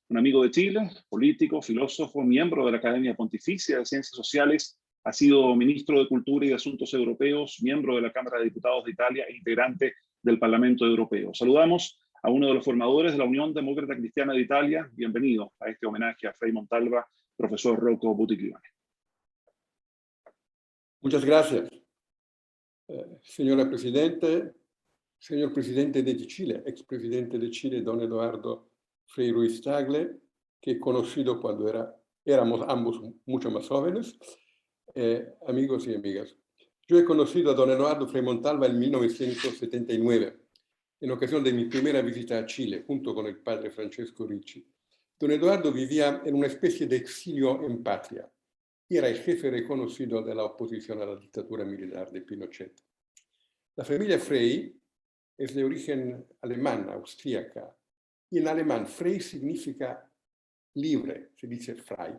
Un amigo de Chile, político, filósofo, miembro de la Academia Pontificia de Ciencias Sociales, ha sido ministro de Cultura y de Asuntos Europeos, miembro de la Cámara de Diputados de Italia e integrante del Parlamento Europeo. Saludamos a uno de los formadores de la Unión Demócrata Cristiana de Italia. Bienvenido a este homenaje a Frei Montalva, profesor Rocco Buttiglione. Muchas gracias. Señora Presidente, señor Presidente de Chile, expresidente de Chile, don Eduardo Frei Ruiz-Tagle, que he conocido cuando éramos ambos mucho más jóvenes, amigos y amigas. Yo he conocido a don Eduardo Frei Montalva en 1979, en ocasión de mi primera visita a Chile, junto con el padre Francesco Ricci. Don Eduardo vivía en una especie de exilio en patria. y era el jefe reconocido de la oposición a la dictadura militar de Pinochet. La familia Frey es de origen alemán, austríaca, y en alemán Frey significa libre, se dice frei,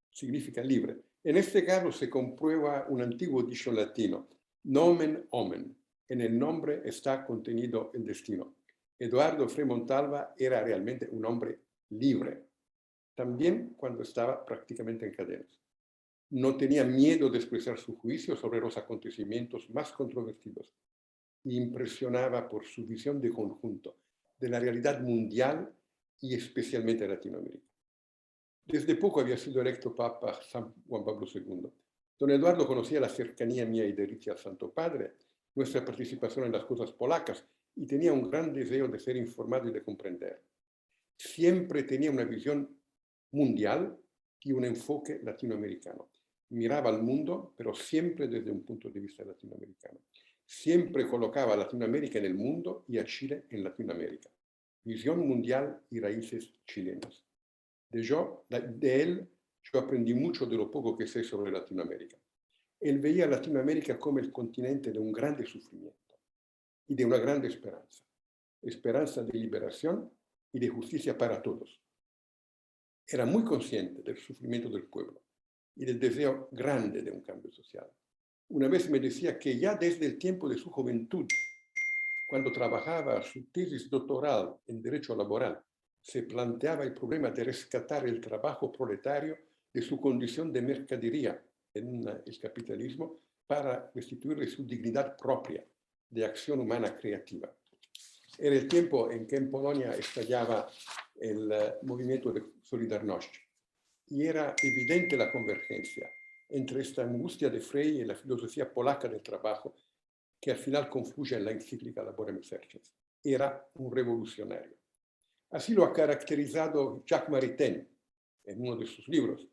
significa libre. En este caso se comprueba un antiguo dicho latino, nomen omen, en el nombre está contenido el destino. Eduardo Frei Montalva era realmente un hombre libre, también cuando estaba prácticamente en cadenas. No tenía miedo de expresar su juicio sobre los acontecimientos más controvertidos y impresionaba por su visión de conjunto de la realidad mundial y especialmente Latinoamérica. Desde poco había sido electo Papa San Juan Pablo II. Don Eduardo conocía la cercanía mía y de Richie al Santo Padre, nuestra participación en las cosas polacas, y tenía un gran deseo de ser informado y de comprender. Siempre tenía una visión mundial y un enfoque latinoamericano. Miraba al mundo, pero siempre desde un punto de vista latinoamericano. Siempre colocaba a Latinoamérica en el mundo y a Chile en Latinoamérica. Visión mundial y raíces chilenas. De él yo aprendí mucho de lo poco que sé sobre Latinoamérica. Él veía a Latinoamérica como el continente de un grande sufrimiento y de una grande esperanza. Esperanza de liberación y de justicia para todos. Era muy consciente del sufrimiento del pueblo y del deseo grande de un cambio social. Una vez me decía que ya desde el tiempo de su juventud, cuando trabajaba su tesis doctoral en Derecho Laboral, se planteaba el problema de rescatar el trabajo proletario de su condición de mercadería en el capitalismo para restituirle su dignidad propia de acción humana creativa. Era el tiempo en que en Polonia estallaba el movimiento de Solidarność y era evidente la convergencia entre esta angustia de Frey y la filosofía polaca del trabajo que al final confluye en la encíclica Laborem Exercens. Era un revolucionario. Así lo ha caracterizado Jacques Maritain en uno de sus libros,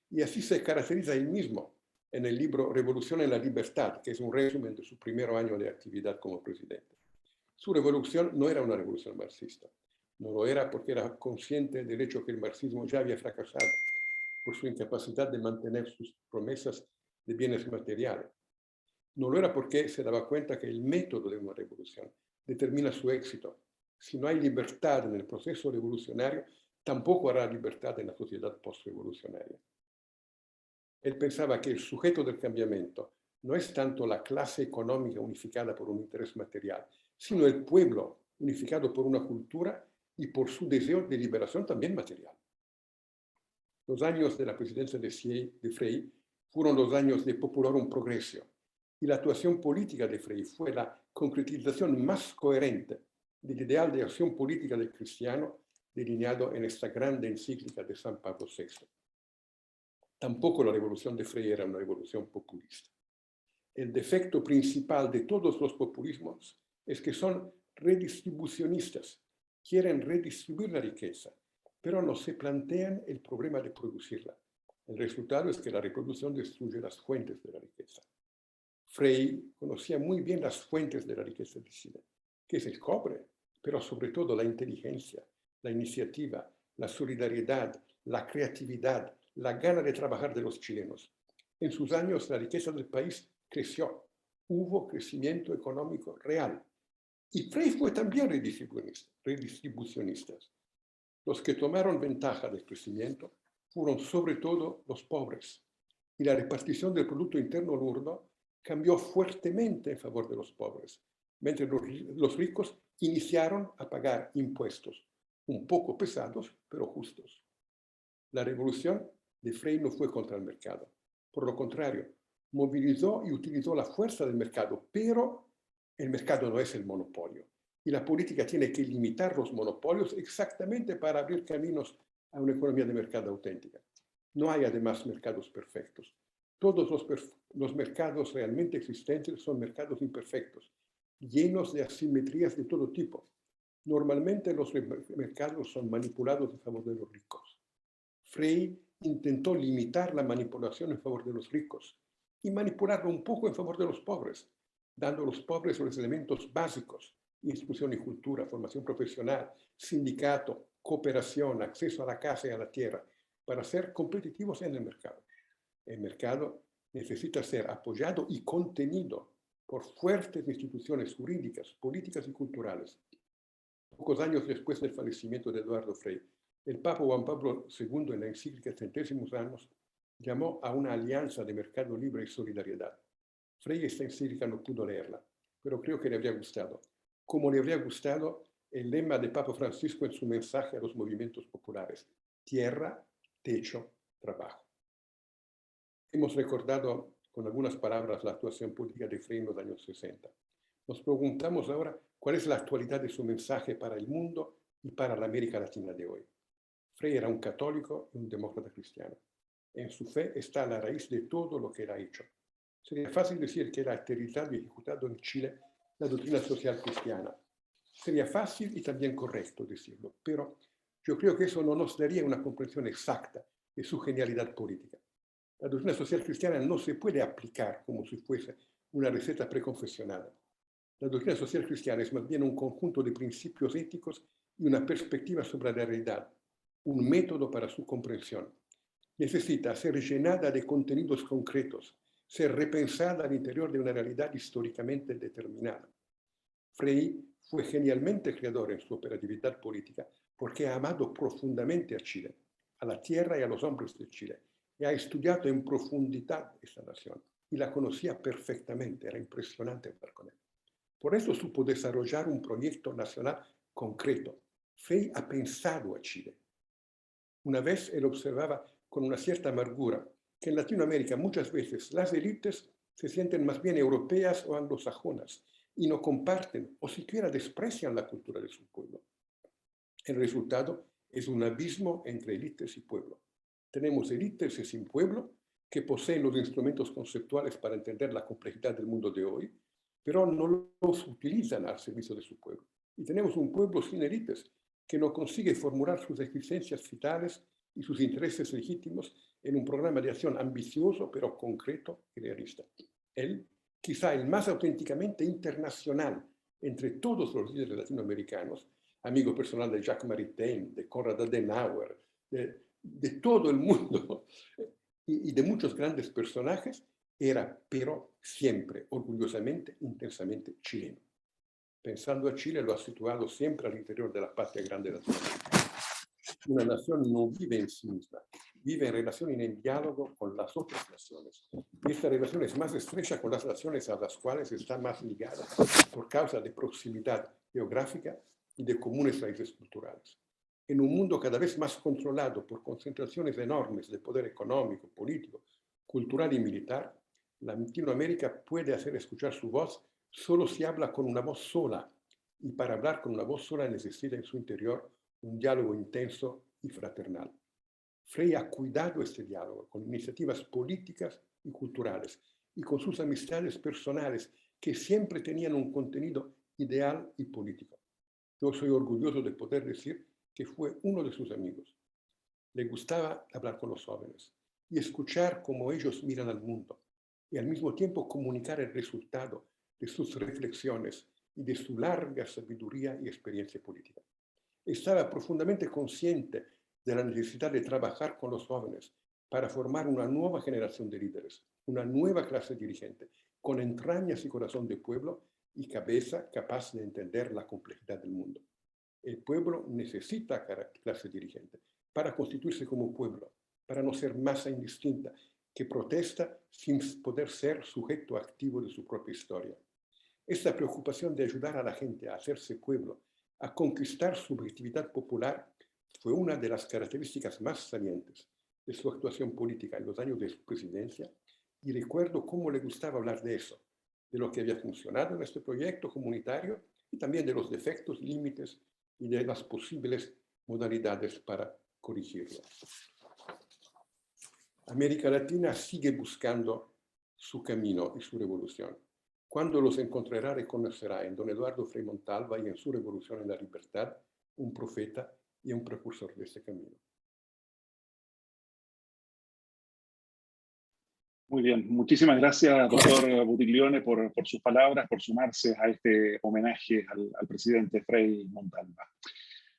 y así se caracteriza él mismo en el libro Revolución en la Libertad, que es un resumen de su primer año de actividad como presidente. Su revolución no era una revolución marxista, no lo era porque era consciente del hecho que el marxismo ya había fracasado por su incapacidad de mantener sus promesas de bienes materiales. No lo era porque se daba cuenta que el método de una revolución determina su éxito. Si no hay libertad en el proceso revolucionario, tampoco habrá libertad en la sociedad postrevolucionaria. Él pensaba que el sujeto del cambiamiento no es tanto la clase económica unificada por un interés material, sino el pueblo unificado por una cultura y por su deseo de liberación también material. Los años de la presidencia de Frey fueron los años de Popularum Progressio, y la actuación política de Frey fue la concretización más coherente del ideal de acción política del cristiano delineado en esta grande encíclica de San Pablo VI. Tampoco la revolución de Frey era una revolución populista. El defecto principal de todos los populismos es que son redistribucionistas, quieren redistribuir la riqueza, pero no se plantean el problema de producirla. El resultado es que la reproducción destruye las fuentes de la riqueza. Frey conocía muy bien las fuentes de la riqueza de Chile, que es el cobre, pero sobre todo la inteligencia, la iniciativa, la solidaridad, la creatividad, la gana de trabajar de los chilenos. En sus años la riqueza del país creció, hubo crecimiento económico real. Y Frey fue también redistribucionista. Los que tomaron ventaja del crecimiento fueron sobre todo los pobres, y la repartición del Producto Interno Bruto cambió fuertemente en favor de los pobres, mientras los ricos iniciaron a pagar impuestos, un poco pesados, pero justos. La revolución de Frey no fue contra el mercado. Por lo contrario, movilizó y utilizó la fuerza del mercado, pero el mercado no es el monopolio. Y la política tiene que limitar los monopolios exactamente para abrir caminos a una economía de mercado auténtica. No hay además mercados perfectos. Todos los mercados realmente existentes son mercados imperfectos, llenos de asimetrías de todo tipo. Normalmente los mercados son manipulados en favor de los ricos. Frey intentó limitar la manipulación en favor de los ricos y manipularlo un poco en favor de los pobres, dando a los pobres los elementos básicos: instrucción y cultura, formación profesional, sindicato, cooperación, acceso a la casa y a la tierra, para ser competitivos en el mercado. El mercado necesita ser apoyado y contenido por fuertes instituciones jurídicas, políticas y culturales. Pocos años después del fallecimiento de Eduardo Frei, el Papa Juan Pablo II, en la encíclica Centésimos Annos, llamó a una alianza de mercado libre y solidaridad. Frei esta encíclica no pudo leerla, pero creo que le habría gustado, como le habría gustado el lema de Papa Francisco en su mensaje a los movimientos populares: tierra, techo, trabajo. Hemos recordado con algunas palabras la actuación política de Frei en los años 60. Nos preguntamos ahora cuál es la actualidad de su mensaje para el mundo y para la América Latina de hoy. Frei era un católico y un demócrata cristiano. En su fe está la raíz de todo lo que él ha hecho. Sería fácil decir que él ha aterrizado y ejecutado en Chile la doctrina social cristiana. Sería fácil y también correcto decirlo, pero yo creo que eso no nos daría una comprensión exacta de su genialidad política. La doctrina social cristiana no se puede aplicar como si fuese una receta preconfesionada. La doctrina social cristiana es más bien un conjunto de principios éticos y una perspectiva sobre la realidad, un método para su comprensión. Necesita ser llenada de contenidos concretos, ser repensada al interior de una realidad históricamente determinada. Frei fue genialmente creador en su operatividad política porque ha amado profundamente a Chile, a la tierra y a los hombres de Chile, y ha estudiado en profundidad esta nación y la conocía perfectamente, era impresionante hablar con él. Por eso supo desarrollar un proyecto nacional concreto. Frei ha pensado a Chile. Una vez él observaba con una cierta amargura que en Latinoamérica muchas veces las élites se sienten más bien europeas o anglosajonas y no comparten o siquiera desprecian la cultura de su pueblo. El resultado es un abismo entre élites y pueblo. Tenemos élites sin pueblo que poseen los instrumentos conceptuales para entender la complejidad del mundo de hoy, pero no los utilizan al servicio de su pueblo. Y tenemos un pueblo sin élites que no consigue formular sus exigencias vitales y sus intereses legítimos en un programa de acción ambicioso, pero concreto y realista. Él, quizá el más auténticamente internacional entre todos los líderes latinoamericanos, amigo personal de Jacques Maritain, de Konrad Adenauer, de todo el mundo y de muchos grandes personajes, era, pero siempre, orgullosamente, intensamente chileno. Pensando a Chile, lo ha situado siempre al interior de la patria grande de Latinoamérica. Una nación no vive en sí misma, vive en relación y en diálogo con las otras naciones. Y esta relación es más estrecha con las naciones a las cuales está más ligada por causa de proximidad geográfica y de comunes raíces culturales. En un mundo cada vez más controlado por concentraciones enormes de poder económico, político, cultural y militar, Latinoamérica puede hacer escuchar su voz solo si habla con una voz sola, y para hablar con una voz sola necesita en su interior un diálogo intenso y fraternal. Frei ha cuidado este diálogo con iniciativas políticas y culturales y con sus amistades personales que siempre tenían un contenido ideal y político. Yo soy orgulloso de poder decir que fue uno de sus amigos. Le gustaba hablar con los jóvenes y escuchar cómo ellos miran al mundo y al mismo tiempo comunicar el resultado de sus reflexiones y de su larga sabiduría y experiencia política. Estaba profundamente consciente de la necesidad de trabajar con los jóvenes para formar una nueva generación de líderes, una nueva clase dirigente, con entrañas y corazón de pueblo y cabeza capaz de entender la complejidad del mundo. El pueblo necesita clase dirigente para constituirse como pueblo, para no ser masa indistinta que protesta sin poder ser sujeto activo de su propia historia. Esta preocupación de ayudar a la gente a hacerse pueblo, a conquistar subjetividad popular, fue una de las características más salientes de su actuación política en los años de su presidencia, y recuerdo cómo le gustaba hablar de eso, de lo que había funcionado en este proyecto comunitario y también de los defectos, límites y de las posibles modalidades para corregirlo. América Latina sigue buscando su camino y su revolución. Cuando los encontrará, reconocerá en don Eduardo Frei Montalva y en su Revolución en la Libertad un profeta y un precursor de este camino. Muy bien, muchísimas gracias, doctor Buttiglione, por sus palabras, por sumarse a este homenaje al presidente Frei Montalva.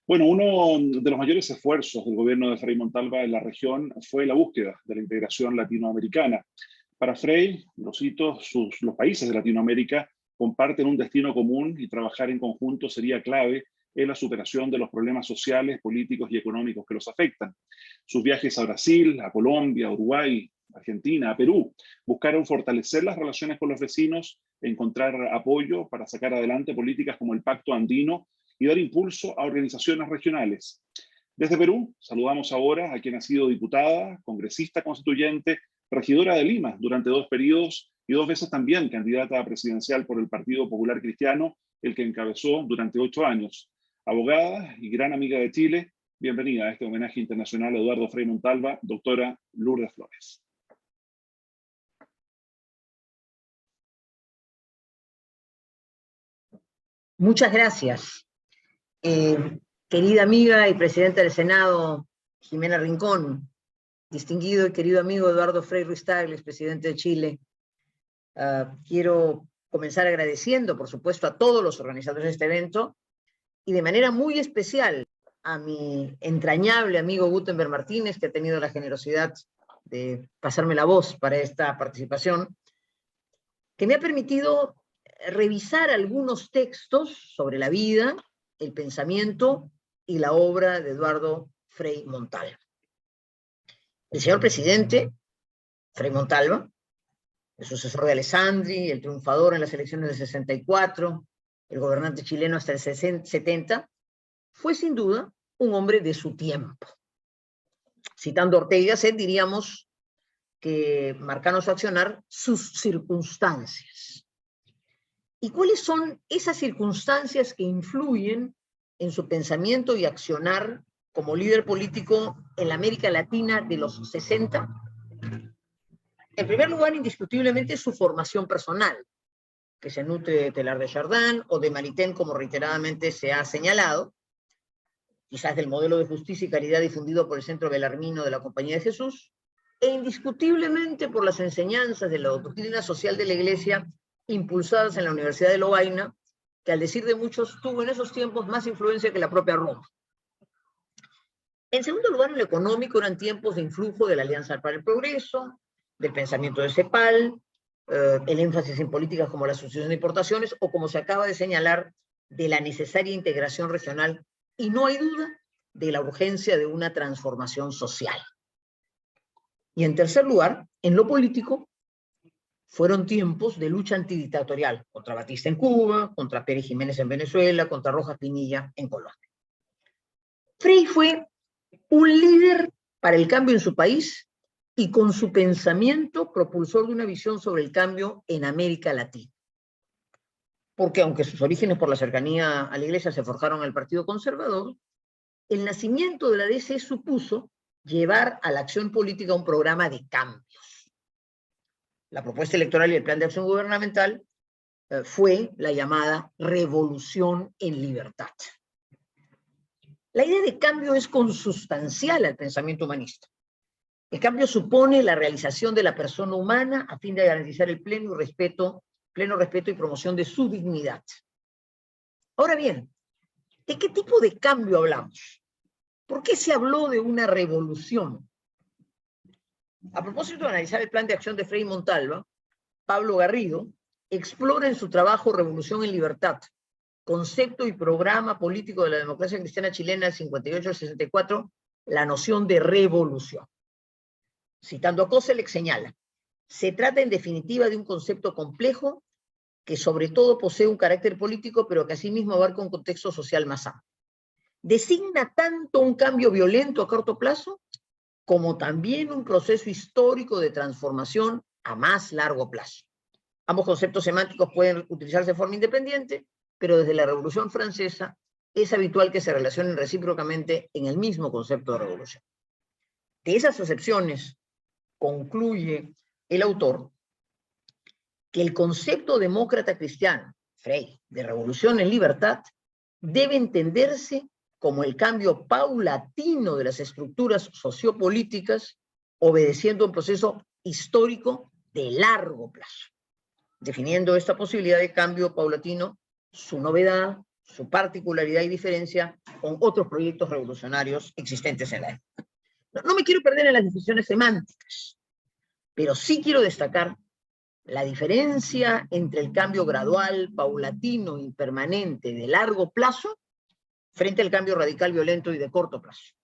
Bueno, uno de los mayores esfuerzos del gobierno de Frei Montalva en la región fue la búsqueda de la integración latinoamericana. Para Frei, los países de Latinoamérica comparten un destino común y trabajar en conjunto sería clave en la superación de los problemas sociales, políticos y económicos que los afectan. Sus viajes a Brasil, a Colombia, a Uruguay, a Argentina, a Perú, buscaron fortalecer las relaciones con los vecinos, encontrar apoyo para sacar adelante políticas como el Pacto Andino y dar impulso a organizaciones regionales. Desde Perú, saludamos ahora a quien ha sido diputada, congresista constituyente, regidora de Lima durante 2 periodos y 2 veces también candidata presidencial por el Partido Popular Cristiano, el que encabezó durante 8 años. Abogada y gran amiga de Chile, bienvenida a este homenaje internacional a Eduardo Frei Montalva, doctora Lourdes Flores. Muchas gracias. Querida amiga y presidenta del Senado, Jimena Rincón, distinguido y querido amigo Eduardo Frei Ruiz-Tagle, presidente de Chile, quiero comenzar agradeciendo, por supuesto, a todos los organizadores de este evento y de manera muy especial a mi entrañable amigo Gutenberg Martínez, que ha tenido la generosidad de pasarme la voz para esta participación, que me ha permitido revisar algunos textos sobre la vida, el pensamiento y la obra de Eduardo Frei Montalva. El señor presidente, Frei Montalva, el sucesor de Alessandri, el triunfador en las elecciones del 64, el gobernante chileno hasta el 70, fue sin duda un hombre de su tiempo. Citando a Ortega y Gasset, diríamos que marcaron su accionar sus circunstancias. ¿Y cuáles son esas circunstancias que influyen en su pensamiento y accionar como líder político en la América Latina de los 60? En primer lugar, indiscutiblemente, su formación personal, que se nutre de Teilhard de Chardin o de Maritain, como reiteradamente se ha señalado, quizás del modelo de justicia y caridad difundido por el Centro Belarmino de la Compañía de Jesús, e indiscutiblemente por las enseñanzas de la doctrina social de la Iglesia impulsadas en la Universidad de Lovaina, que al decir de muchos tuvo en esos tiempos más influencia que la propia Roma. En segundo lugar, en lo económico eran tiempos de influjo de la Alianza para el Progreso, del pensamiento de CEPAL, el énfasis en políticas como la sustitución de importaciones, o como se acaba de señalar, de la necesaria integración regional, y no hay duda de la urgencia de una transformación social. Y en tercer lugar, en lo político, fueron tiempos de lucha antidictatorial, contra Batista en Cuba, contra Pérez Jiménez en Venezuela, contra Rojas Pinilla en Colombia. Frei fue un líder para el cambio en su país y con su pensamiento propulsor de una visión sobre el cambio en América Latina. Porque aunque sus orígenes por la cercanía a la Iglesia se forjaron en el Partido Conservador, el nacimiento de la DC supuso llevar a la acción política un programa de cambios. La propuesta electoral y el plan de acción gubernamental fue la llamada Revolución en Libertad. La idea de cambio es consustancial al pensamiento humanista. El cambio supone la realización de la persona humana a fin de garantizar el pleno respeto y promoción de su dignidad. Ahora bien, ¿de qué tipo de cambio hablamos? ¿Por qué se habló de una revolución? A propósito de analizar el plan de acción de Frei Montalva, Pablo Garrido explora en su trabajo Revolución en Libertad, concepto y programa político de la democracia cristiana chilena del 58 al 64, la noción de revolución. Citando a Koselleck señala, se trata en definitiva de un concepto complejo que sobre todo posee un carácter político, pero que asimismo abarca un contexto social más amplio. Designa tanto un cambio violento a corto plazo, como también un proceso histórico de transformación a más largo plazo. Ambos conceptos semánticos pueden utilizarse de forma independiente, pero desde la Revolución Francesa es habitual que se relacionen recíprocamente en el mismo concepto de revolución. De esas acepciones concluye el autor que el concepto demócrata cristiano, Frei, de revolución en libertad, debe entenderse como el cambio paulatino de las estructuras sociopolíticas, obedeciendo a un proceso histórico de largo plazo. Definiendo esta posibilidad de cambio paulatino, su novedad, su particularidad y diferencia con otros proyectos revolucionarios existentes en la época. No me quiero perder en las decisiones semánticas, pero sí quiero destacar la diferencia entre el cambio gradual, paulatino y permanente de largo plazo frente al cambio radical, violento y de corto plazo.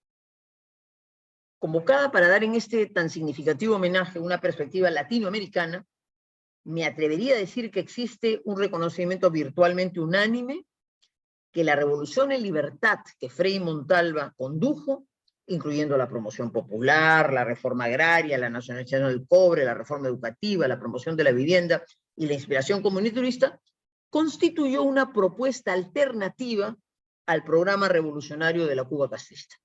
Convocada para dar en este tan significativo homenaje una perspectiva latinoamericana, me atrevería a decir que existe un reconocimiento virtualmente unánime que la revolución en libertad que Frei Montalva condujo, incluyendo la promoción popular, la reforma agraria, la nacionalización del cobre, la reforma educativa, la promoción de la vivienda y la inspiración comunitarista, constituyó una propuesta alternativa al programa revolucionario de la Cuba castrista.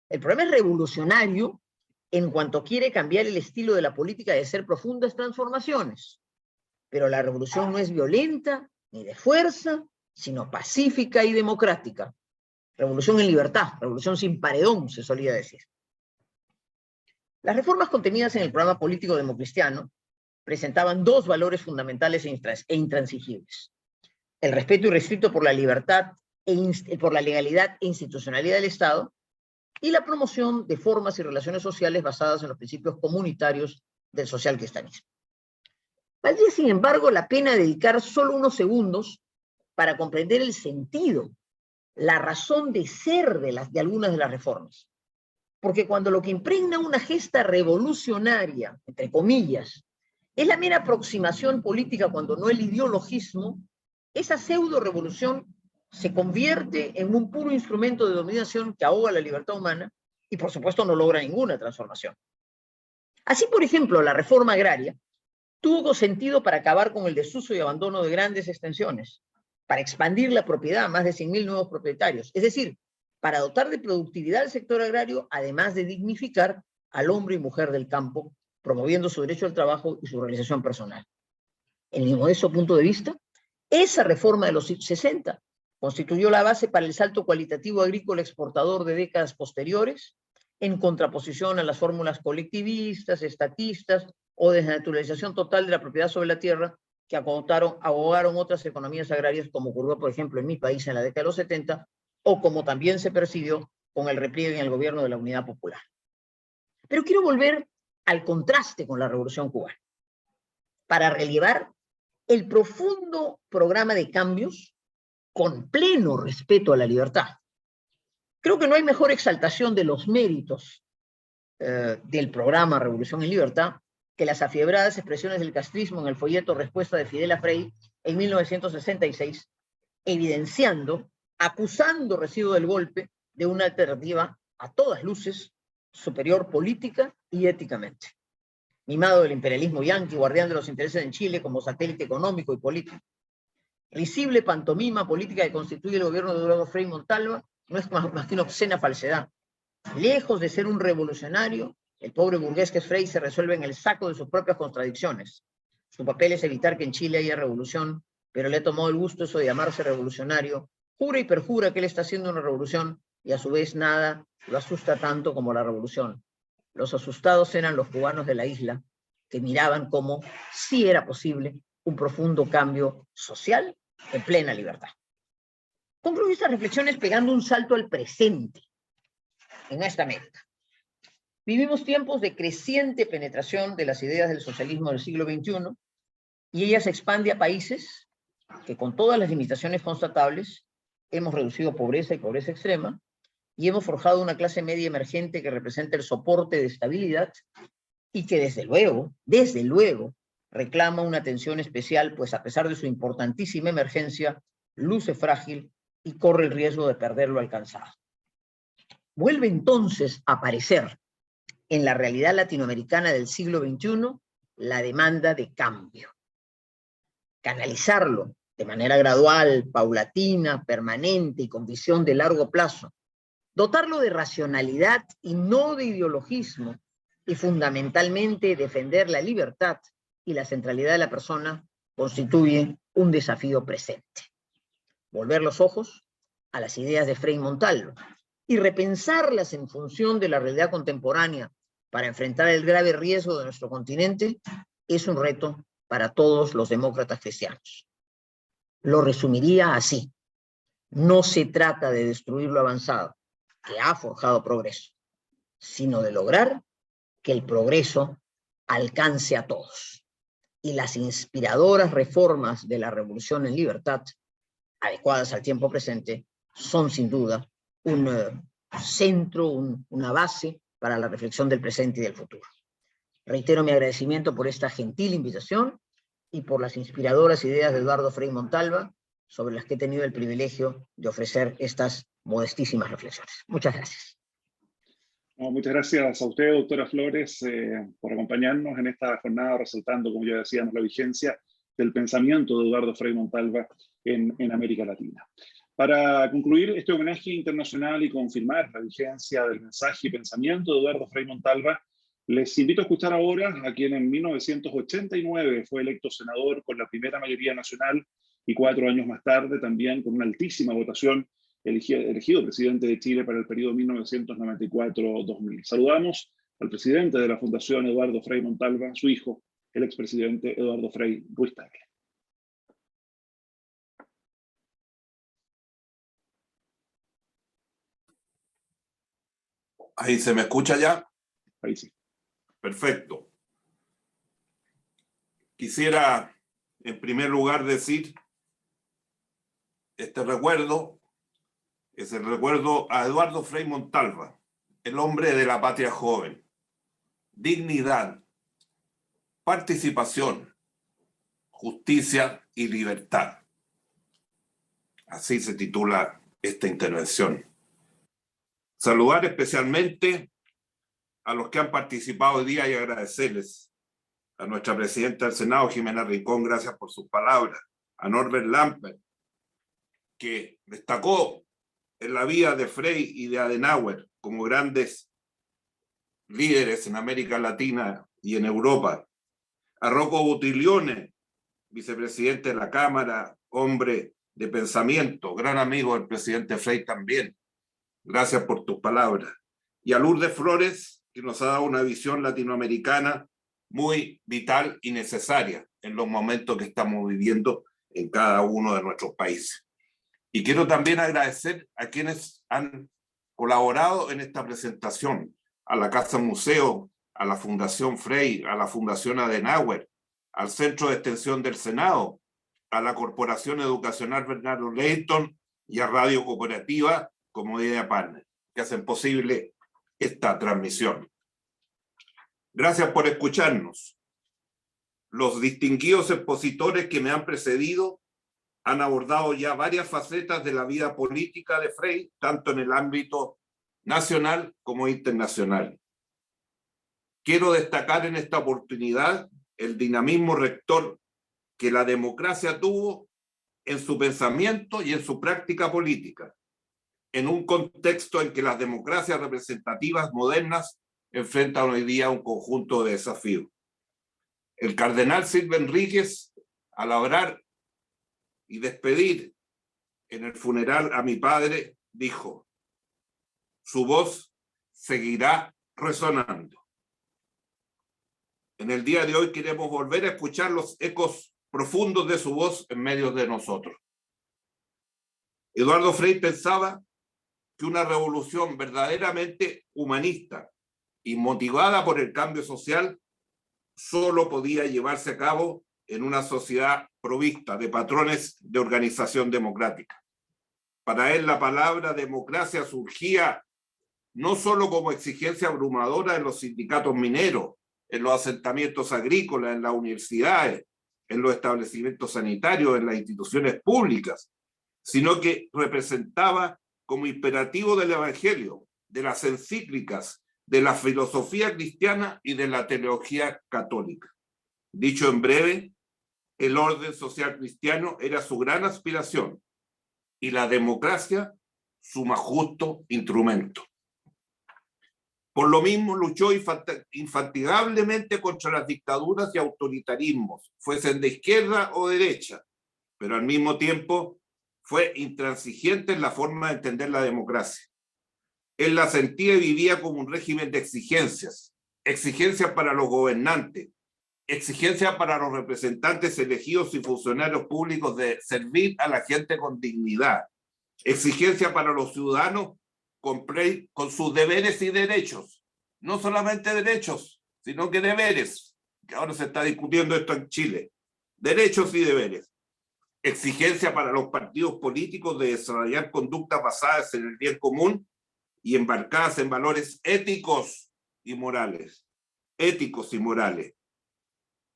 El programa es revolucionario en cuanto quiere cambiar el estilo de la política y hacer profundas transformaciones, pero la revolución no es violenta ni de fuerza, sino pacífica y democrática. Revolución en libertad, revolución sin paredón, se solía decir. Las reformas contenidas en el programa político democristiano presentaban dos valores fundamentales e intransigibles: el respeto irrestricto por la libertad, por la legalidad e institucionalidad del Estado, y la promoción de formas y relaciones sociales basadas en los principios comunitarios del socialcristianismo. Valdría, sin embargo, la pena dedicar solo unos segundos para comprender el sentido, la razón de ser de algunas de las reformas. Porque cuando lo que impregna una gesta revolucionaria, entre comillas, es la mera aproximación política, cuando no el ideologismo, esa pseudo-revolución se convierte en un puro instrumento de dominación que ahoga la libertad humana y, por supuesto, no logra ninguna transformación. Así, por ejemplo, la reforma agraria tuvo sentido para acabar con el desuso y abandono de grandes extensiones, para expandir la propiedad a más de 100.000 nuevos propietarios, es decir, para dotar de productividad al sector agrario, además de dignificar al hombre y mujer del campo, promoviendo su derecho al trabajo y su realización personal. En mi modesto punto de vista, esa reforma de los 60 constituyó la base para el salto cualitativo agrícola exportador de décadas posteriores, en contraposición a las fórmulas colectivistas, estatistas o desnaturalización total de la propiedad sobre la tierra que abogaron otras economías agrarias, como ocurrió, por ejemplo, en mi país en la década de los 70, o como también se percibió con el repliegue en el gobierno de la Unidad Popular. Pero quiero volver al contraste con la Revolución Cubana, para relevar el profundo programa de cambios con pleno respeto a la libertad. Creo que no hay mejor exaltación de los méritos del programa Revolución en Libertad que las afiebradas expresiones del castrismo en el folleto Respuesta de Fidel a Frei en 1966, evidenciando, acusando residuo del golpe de una alternativa a todas luces superior política y éticamente. Mimado del imperialismo yanqui, guardián de los intereses en Chile como satélite económico y político. Risible pantomima política que constituye el gobierno de Eduardo Frei Montalva no es más que una obscena falsedad. Lejos de ser un revolucionario, el pobre burgués que es Frei se resuelve en el saco de sus propias contradicciones. Su papel es evitar que en Chile haya revolución, pero le ha tomado el gusto eso de llamarse revolucionario. Jura y perjura que él está haciendo una revolución y a su vez nada lo asusta tanto como la revolución. Los asustados eran los cubanos de la isla, que miraban cómo sí era posible un profundo cambio social en plena libertad. Concluyo estas reflexiones pegando un salto al presente en esta América. Vivimos tiempos de creciente penetración de las ideas del socialismo del siglo XXI y ella se expande a países que, con todas las limitaciones constatables, hemos reducido pobreza y pobreza extrema y hemos forjado una clase media emergente que representa el soporte de estabilidad y que desde luego, reclama una atención especial, pues a pesar de su importantísima emergencia, luce frágil y corre el riesgo de perder lo alcanzado. Vuelve entonces a aparecer en la realidad latinoamericana del siglo XXI la demanda de cambio. Canalizarlo de manera gradual, paulatina, permanente y con visión de largo plazo. Dotarlo de racionalidad y no de ideologismo, y fundamentalmente defender la libertad y la centralidad de la persona constituye un desafío presente. Volver los ojos a las ideas de Frei Montalva y repensarlas en función de la realidad contemporánea para enfrentar el grave riesgo de nuestro continente es un reto para todos los demócratas cristianos. Lo resumiría así: No se trata de destruir lo avanzado, que ha forjado progreso, sino de lograr que el progreso alcance a todos. Y las inspiradoras reformas de la Revolución en Libertad, adecuadas al tiempo presente, son sin duda un centro, una base para la reflexión del presente y del futuro. Reitero mi agradecimiento por esta gentil invitación y por las inspiradoras ideas de Eduardo Frei Montalva, sobre las que he tenido el privilegio de ofrecer estas modestísimas reflexiones. Muchas gracias. No, muchas gracias a usted, doctora Flores, por acompañarnos en esta jornada, resaltando, como ya decíamos, la vigencia del pensamiento de Eduardo Frei Montalva en América Latina. Para concluir este homenaje internacional y confirmar la vigencia del mensaje y pensamiento de Eduardo Frei Montalva, les invito a escuchar ahora a quien en 1989 fue electo senador con la primera mayoría nacional y 4 años más tarde, también con una altísima votación, elegido presidente de Chile para el periodo 1994-2000. Saludamos al presidente de la Fundación Eduardo Frei Montalva, su hijo, el expresidente Eduardo Frei Ruiz-Tagle. ¿Ahí se me escucha ya? Ahí sí. Perfecto. Quisiera, en primer lugar, decir este recuerdo es el recuerdo a Eduardo Frei Montalva, el hombre de la patria joven. Dignidad, participación, justicia y libertad. Así se titula esta intervención. Saludar especialmente a los que han participado hoy día y agradecerles a nuestra presidenta del Senado, Jimena Rincón, gracias por sus palabras, a Norbert Lampert, que destacó en la vida de Frei y de Adenauer como grandes líderes en América Latina y en Europa, a Rocco Buttiglione, vicepresidente de la Cámara, hombre de pensamiento, gran amigo del presidente Frei también, gracias por tus palabras, y a Lourdes Flores, que nos ha dado una visión latinoamericana muy vital y necesaria en los momentos que estamos viviendo en cada uno de nuestros países. Y quiero también agradecer a quienes han colaborado en esta presentación, a la Casa Museo, a la Fundación Frei, a la Fundación Adenauer, al Centro de Extensión del Senado, a la Corporación Educacional Bernardo Leyton y a Radio Cooperativa como Idea Partner, que hacen posible esta transmisión. Gracias por escucharnos. Los distinguidos expositores que me han precedido han abordado ya varias facetas de la vida política de Frei, tanto en el ámbito nacional como internacional. Quiero destacar en esta oportunidad el dinamismo rector que la democracia tuvo en su pensamiento y en su práctica política, en un contexto en que las democracias representativas modernas enfrentan hoy día un conjunto de desafíos. El cardenal Silva Enríquez, al hablar y despedir en el funeral a mi padre, dijo: su voz seguirá resonando. En el día de hoy queremos volver a escuchar los ecos profundos de su voz en medio de nosotros. Eduardo Frei pensaba que una revolución verdaderamente humanista y motivada por el cambio social solo podía llevarse a cabo en una sociedad provista de patrones de organización democrática. Para él la palabra democracia surgía no solo como exigencia abrumadora en los sindicatos mineros, en los asentamientos agrícolas, en las universidades, en los establecimientos sanitarios, en las instituciones públicas, sino que representaba como imperativo del Evangelio, de las encíclicas, de la filosofía cristiana y de la teología católica. Dicho en breve, el orden social cristiano era su gran aspiración y la democracia su más justo instrumento. Por lo mismo luchó infatigablemente contra las dictaduras y autoritarismos, fuesen de izquierda o derecha, pero al mismo tiempo fue intransigente en la forma de entender la democracia. Él la sentía y vivía como un régimen de exigencias, exigencias para los gobernantes, exigencias para los representantes elegidos y funcionarios públicos de servir a la gente con dignidad, Exigencia para los ciudadanos con sus deberes y derechos. No solamente derechos, sino que deberes, que ahora se está discutiendo esto en Chile. Derechos y deberes. Exigencia para los partidos políticos de desarrollar conductas basadas en el bien común y embarcadas en valores éticos y morales. Éticos y morales.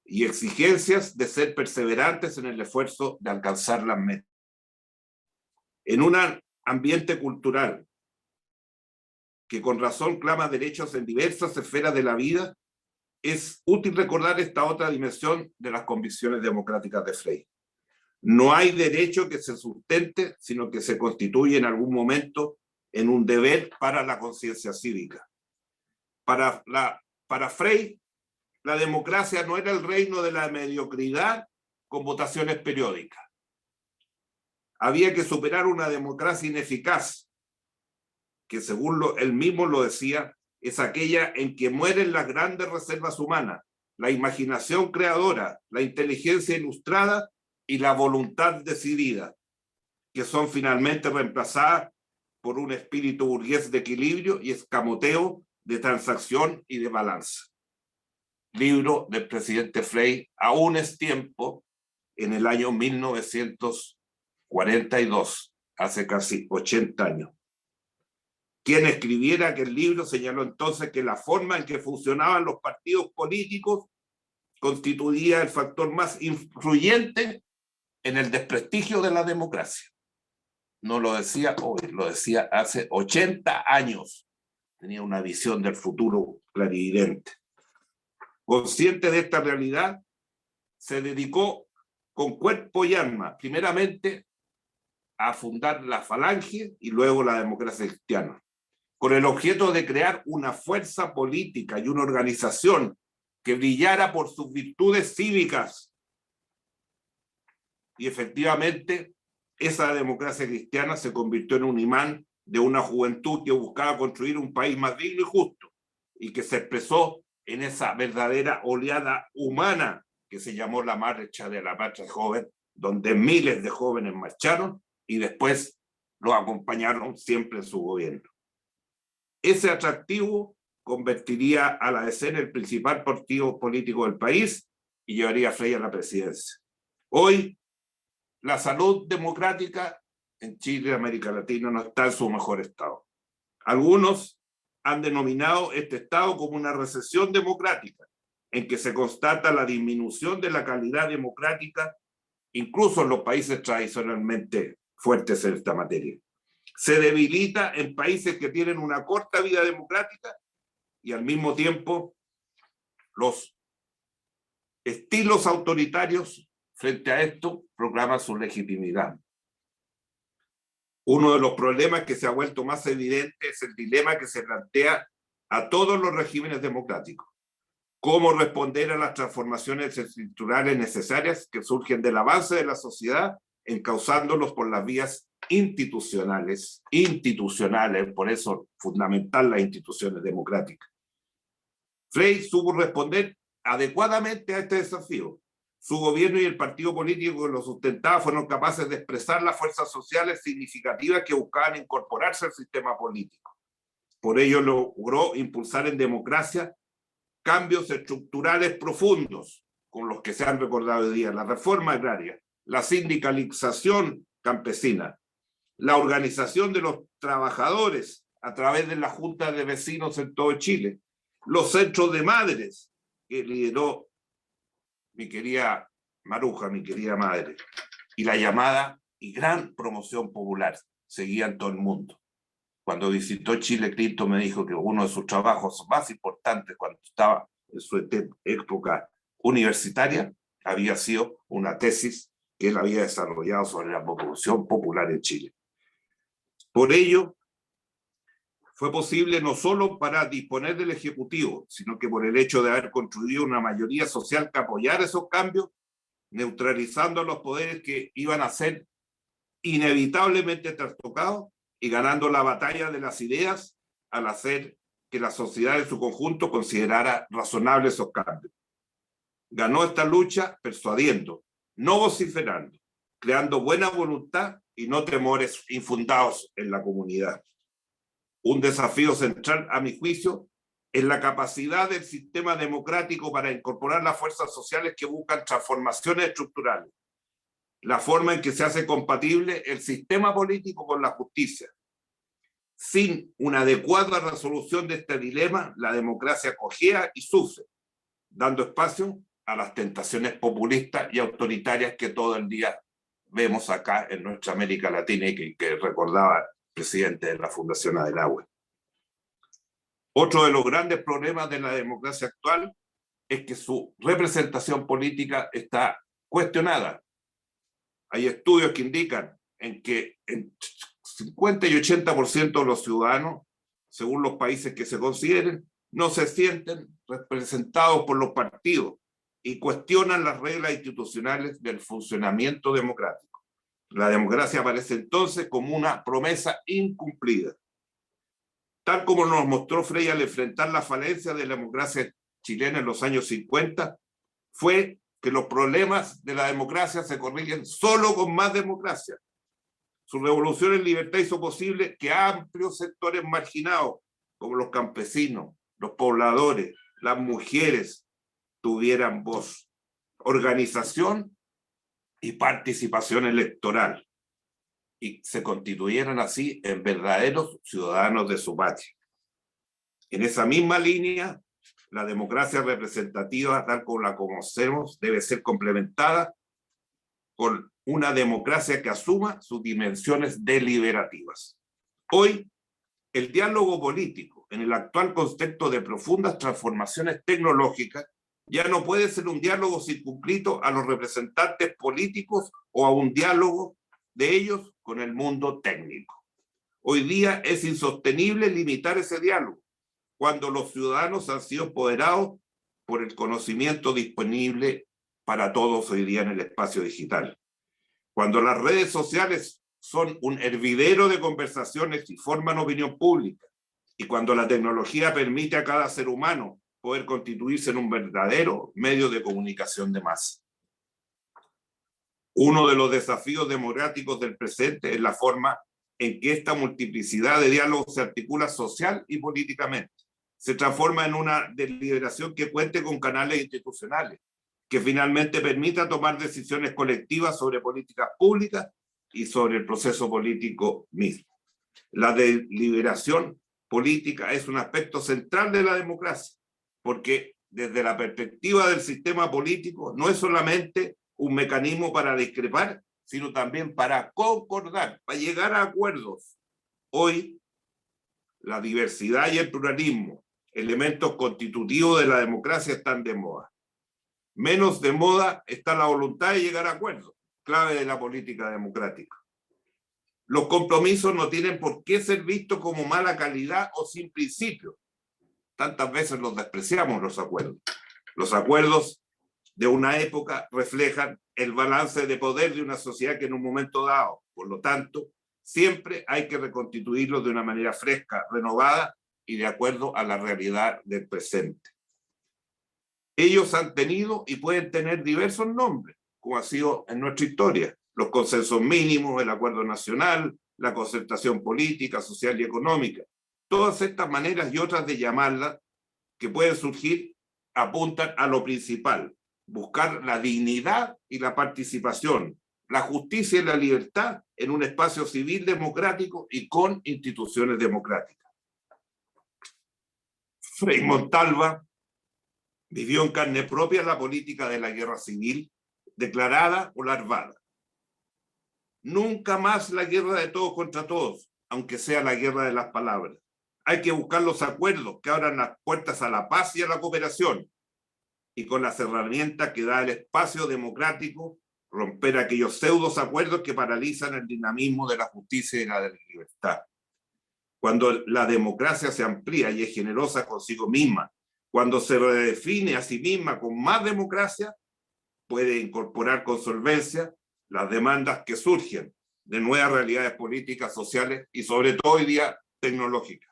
Y exigencias de ser perseverantes en el esfuerzo de alcanzar las metas. En un ambiente cultural que con razón clama derechos en diversas esferas de la vida, es útil recordar esta otra dimensión de las convicciones democráticas de Frei. No hay derecho que se sustente, sino que se constituye en algún momento en un deber para la conciencia cívica. Para Frei, la democracia no era el reino de la mediocridad con votaciones periódicas. Había que superar una democracia ineficaz, que según él mismo lo decía, es aquella en que mueren las grandes reservas humanas, la imaginación creadora, la inteligencia ilustrada y la voluntad decidida, que son finalmente reemplazadas por un espíritu burgués de equilibrio y escamoteo, de transacción y de balance. Libro del presidente Frei, Aún es tiempo, en el año 1942, hace casi 80 años. Quien escribiera aquel libro señaló entonces que la forma en que funcionaban los partidos políticos constituía el factor más influyente en el desprestigio de la democracia. No lo decía hoy, lo decía hace 80 años. Tenía una visión del futuro clarividente. Consciente de esta realidad, se dedicó con cuerpo y alma, primeramente, a fundar la Falange y luego la Democracia Cristiana, con el objeto de crear una fuerza política y una organización que brillara por sus virtudes cívicas. Y efectivamente, esa democracia cristiana se convirtió en un imán de una juventud que buscaba construir un país más digno y justo, y que se expresó en esa verdadera oleada humana que se llamó la Marcha de la Patria Joven, donde miles de jóvenes marcharon y después los acompañaron siempre en su gobierno. Ese atractivo convertiría a la DC en el principal partido político del país y llevaría a Frei a la presidencia. Hoy, la salud democrática en Chile y América Latina no está en su mejor estado. Algunos han denominado este estado como una recesión democrática, en que se constata la disminución de la calidad democrática, incluso en los países tradicionalmente fuertes en esta materia. Se debilita en países que tienen una corta vida democrática y al mismo tiempo los estilos autoritarios frente a esto proclaman su legitimidad. Uno de los problemas que se ha vuelto más evidente es el dilema que se plantea a todos los regímenes democráticos. Cómo responder a las transformaciones estructurales necesarias que surgen del avance de la sociedad, encauzándolos por las vías institucionales, por eso fundamental las instituciones democráticas. Frei supo responder adecuadamente a este desafío. Su gobierno y el partido político que lo sustentaba fueron capaces de expresar las fuerzas sociales significativas que buscaban incorporarse al sistema político. Por ello logró impulsar en democracia cambios estructurales profundos, con los que se han recordado hoy día: la reforma agraria, la sindicalización campesina, la organización de los trabajadores a través de la Junta de Vecinos en todo Chile, los centros de madres que lideró mi querida Maruja, mi querida madre, y la llamada y gran promoción popular, seguía en todo el mundo. Cuando visitó Chile, Clinton me dijo que uno de sus trabajos más importantes cuando estaba en su época universitaria había sido una tesis que él había desarrollado sobre la promoción popular en Chile. Por ello, fue posible no solo para disponer del Ejecutivo, sino que por el hecho de haber construido una mayoría social que apoyara esos cambios, neutralizando los poderes que iban a ser inevitablemente trastocados y ganando la batalla de las ideas al hacer que la sociedad en su conjunto considerara razonables esos cambios. Ganó esta lucha persuadiendo, no vociferando, creando buena voluntad y no temores infundados en la comunidad. Un desafío central, a mi juicio, es la capacidad del sistema democrático para incorporar las fuerzas sociales que buscan transformaciones estructurales, la forma en que se hace compatible el sistema político con la justicia. Sin una adecuada resolución de este dilema, la democracia cojea y sufre, dando espacio a las tentaciones populistas y autoritarias que todo el día vemos acá en nuestra América Latina y que recordaba el presidente de la Fundación Adenauer. Otro de los grandes problemas de la democracia actual es que su representación política está cuestionada. Hay estudios que indican en que en 50 y 80% de los ciudadanos, según los países que se consideren, no se sienten representados por los partidos y cuestionan las reglas institucionales del funcionamiento democrático. La democracia aparece entonces como una promesa incumplida. Tal como nos mostró Frei al enfrentar la falencia de la democracia chilena en los años 50, fue que los problemas de la democracia se corrigen solo con más democracia. Su revolución en libertad hizo posible que amplios sectores marginados, como los campesinos, los pobladores, las mujeres, tuvieran voz, organización y participación electoral, y se constituyeran así en verdaderos ciudadanos de su patria. En esa misma línea, la democracia representativa, tal como la conocemos, debe ser complementada con una democracia que asuma sus dimensiones deliberativas. Hoy, el diálogo político, en el actual contexto de profundas transformaciones tecnológicas, ya no puede ser un diálogo circunscrito a los representantes políticos o a un diálogo de ellos con el mundo técnico. Hoy día es insostenible limitar ese diálogo cuando los ciudadanos han sido empoderados por el conocimiento disponible para todos hoy día en el espacio digital. Cuando las redes sociales son un hervidero de conversaciones y forman opinión pública, y cuando la tecnología permite a cada ser humano poder constituirse en un verdadero medio de comunicación de masa. Uno de los desafíos democráticos del presente es la forma en que esta multiplicidad de diálogos se articula social y políticamente. Se transforma en una deliberación que cuente con canales institucionales, que finalmente permita tomar decisiones colectivas sobre políticas públicas y sobre el proceso político mismo. La deliberación política es un aspecto central de la democracia, porque desde la perspectiva del sistema político no es solamente un mecanismo para discrepar, sino también para concordar, para llegar a acuerdos. Hoy, la diversidad y el pluralismo, elementos constitutivos de la democracia, están de moda. Menos de moda está la voluntad de llegar a acuerdos, clave de la política democrática. Los compromisos no tienen por qué ser vistos como mala calidad o sin principio. Tantas veces los despreciamos los acuerdos. Los acuerdos de una época reflejan el balance de poder de una sociedad que en un momento dado, por lo tanto, siempre hay que reconstituirlos de una manera fresca, renovada y de acuerdo a la realidad del presente. Ellos han tenido y pueden tener diversos nombres, como ha sido en nuestra historia. Los consensos mínimos, el acuerdo nacional, la concertación política, social y económica. Todas estas maneras y otras de llamarlas que pueden surgir apuntan a lo principal: buscar la dignidad y la participación, la justicia y la libertad en un espacio civil democrático y con instituciones democráticas. Frei Montalva vivió en carne propia la política de la guerra civil, declarada o larvada. Nunca más la guerra de todos contra todos, aunque sea la guerra de las palabras. Hay que buscar los acuerdos que abran las puertas a la paz y a la cooperación, y con las herramientas que da el espacio democrático, romper aquellos pseudos acuerdos que paralizan el dinamismo de la justicia y la de la libertad. Cuando la democracia se amplía y es generosa consigo misma, cuando se redefine a sí misma con más democracia, puede incorporar con solvencia las demandas que surgen de nuevas realidades políticas, sociales y sobre todo hoy día tecnológicas.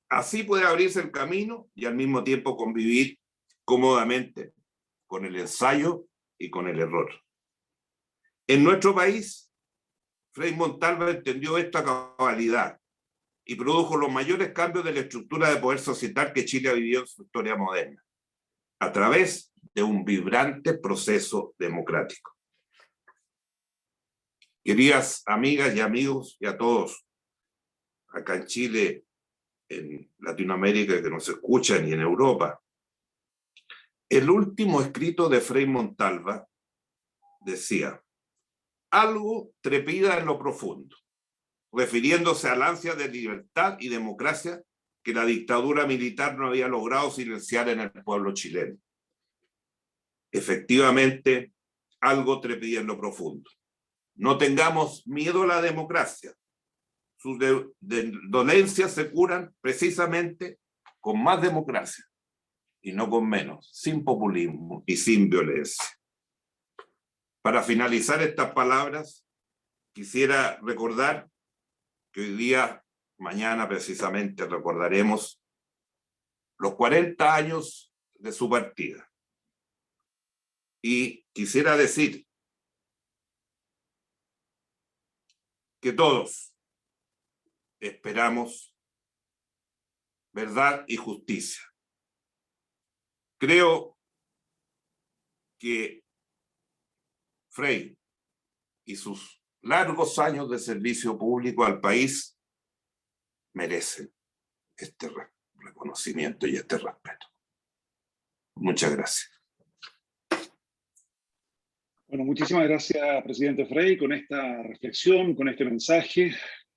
Así puede abrirse el camino y al mismo tiempo convivir cómodamente con el ensayo y con el error. En nuestro país, Frei Montalva entendió esto a cabalidad y produjo los mayores cambios de la estructura de poder societal que Chile ha vivido en su historia moderna, a través de un vibrante proceso democrático. Queridas amigas y amigos, y a todos acá en Chile, en Latinoamérica que nos escuchan y en Europa, el último escrito de Frei Montalva decía: algo trepida en lo profundo, refiriéndose al ansia de libertad y democracia que la dictadura militar no había logrado silenciar en el pueblo chileno. Efectivamente, algo trepida en lo profundo. No tengamos miedo a la democracia. Sus dolencias se curan precisamente con más democracia y no con menos, sin populismo y sin violencia. Para finalizar estas palabras, quisiera recordar que hoy día, mañana precisamente, recordaremos los 40 años de su partida. Y quisiera decir que todos esperamos verdad y justicia. Creo que Frei y sus largos años de servicio público al país merecen este reconocimiento y este respeto. Muchas gracias. Bueno, muchísimas gracias, presidente Frei, con esta reflexión, con este mensaje.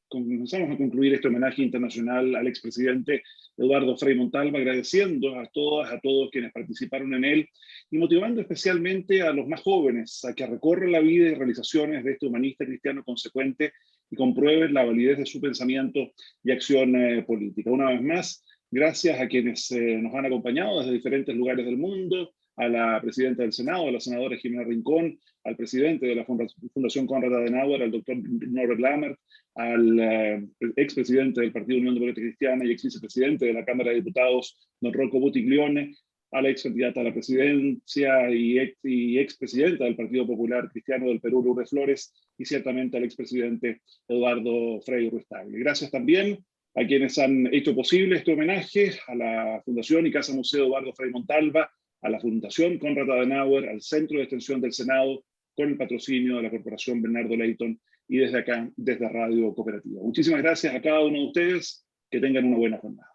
Comenzamos a concluir este homenaje internacional al expresidente Eduardo Frei Montalva, agradeciendo a todas, a todos quienes participaron en él y motivando especialmente a los más jóvenes a que recorran la vida y realizaciones de este humanista cristiano consecuente y comprueben la validez de su pensamiento y acción política. Una vez más, gracias a quienes nos han acompañado desde diferentes lugares del mundo, a la presidenta del Senado, a la senadora Jimena Rincón, al presidente de la Fundación Konrad Adenauer, al doctor Norbert Lammert, al expresidente del Partido Unión Democrática Cristiana y exvicepresidente de la Cámara de Diputados, don Rocco Buttiglione, a la excandidata a la presidencia y expresidenta del Partido Popular Cristiano del Perú, Lourdes Flores, y ciertamente al expresidente Eduardo Frei Ruiz-Tagle. Gracias también a quienes han hecho posible este homenaje, a la Fundación y Casa Museo Eduardo Frei Montalva, a la Fundación Konrad Adenauer, al Centro de Extensión del Senado, con el patrocinio de la Corporación Bernardo Leyton y desde acá, desde Radio Cooperativa. Muchísimas gracias a cada uno de ustedes, que tengan una buena jornada.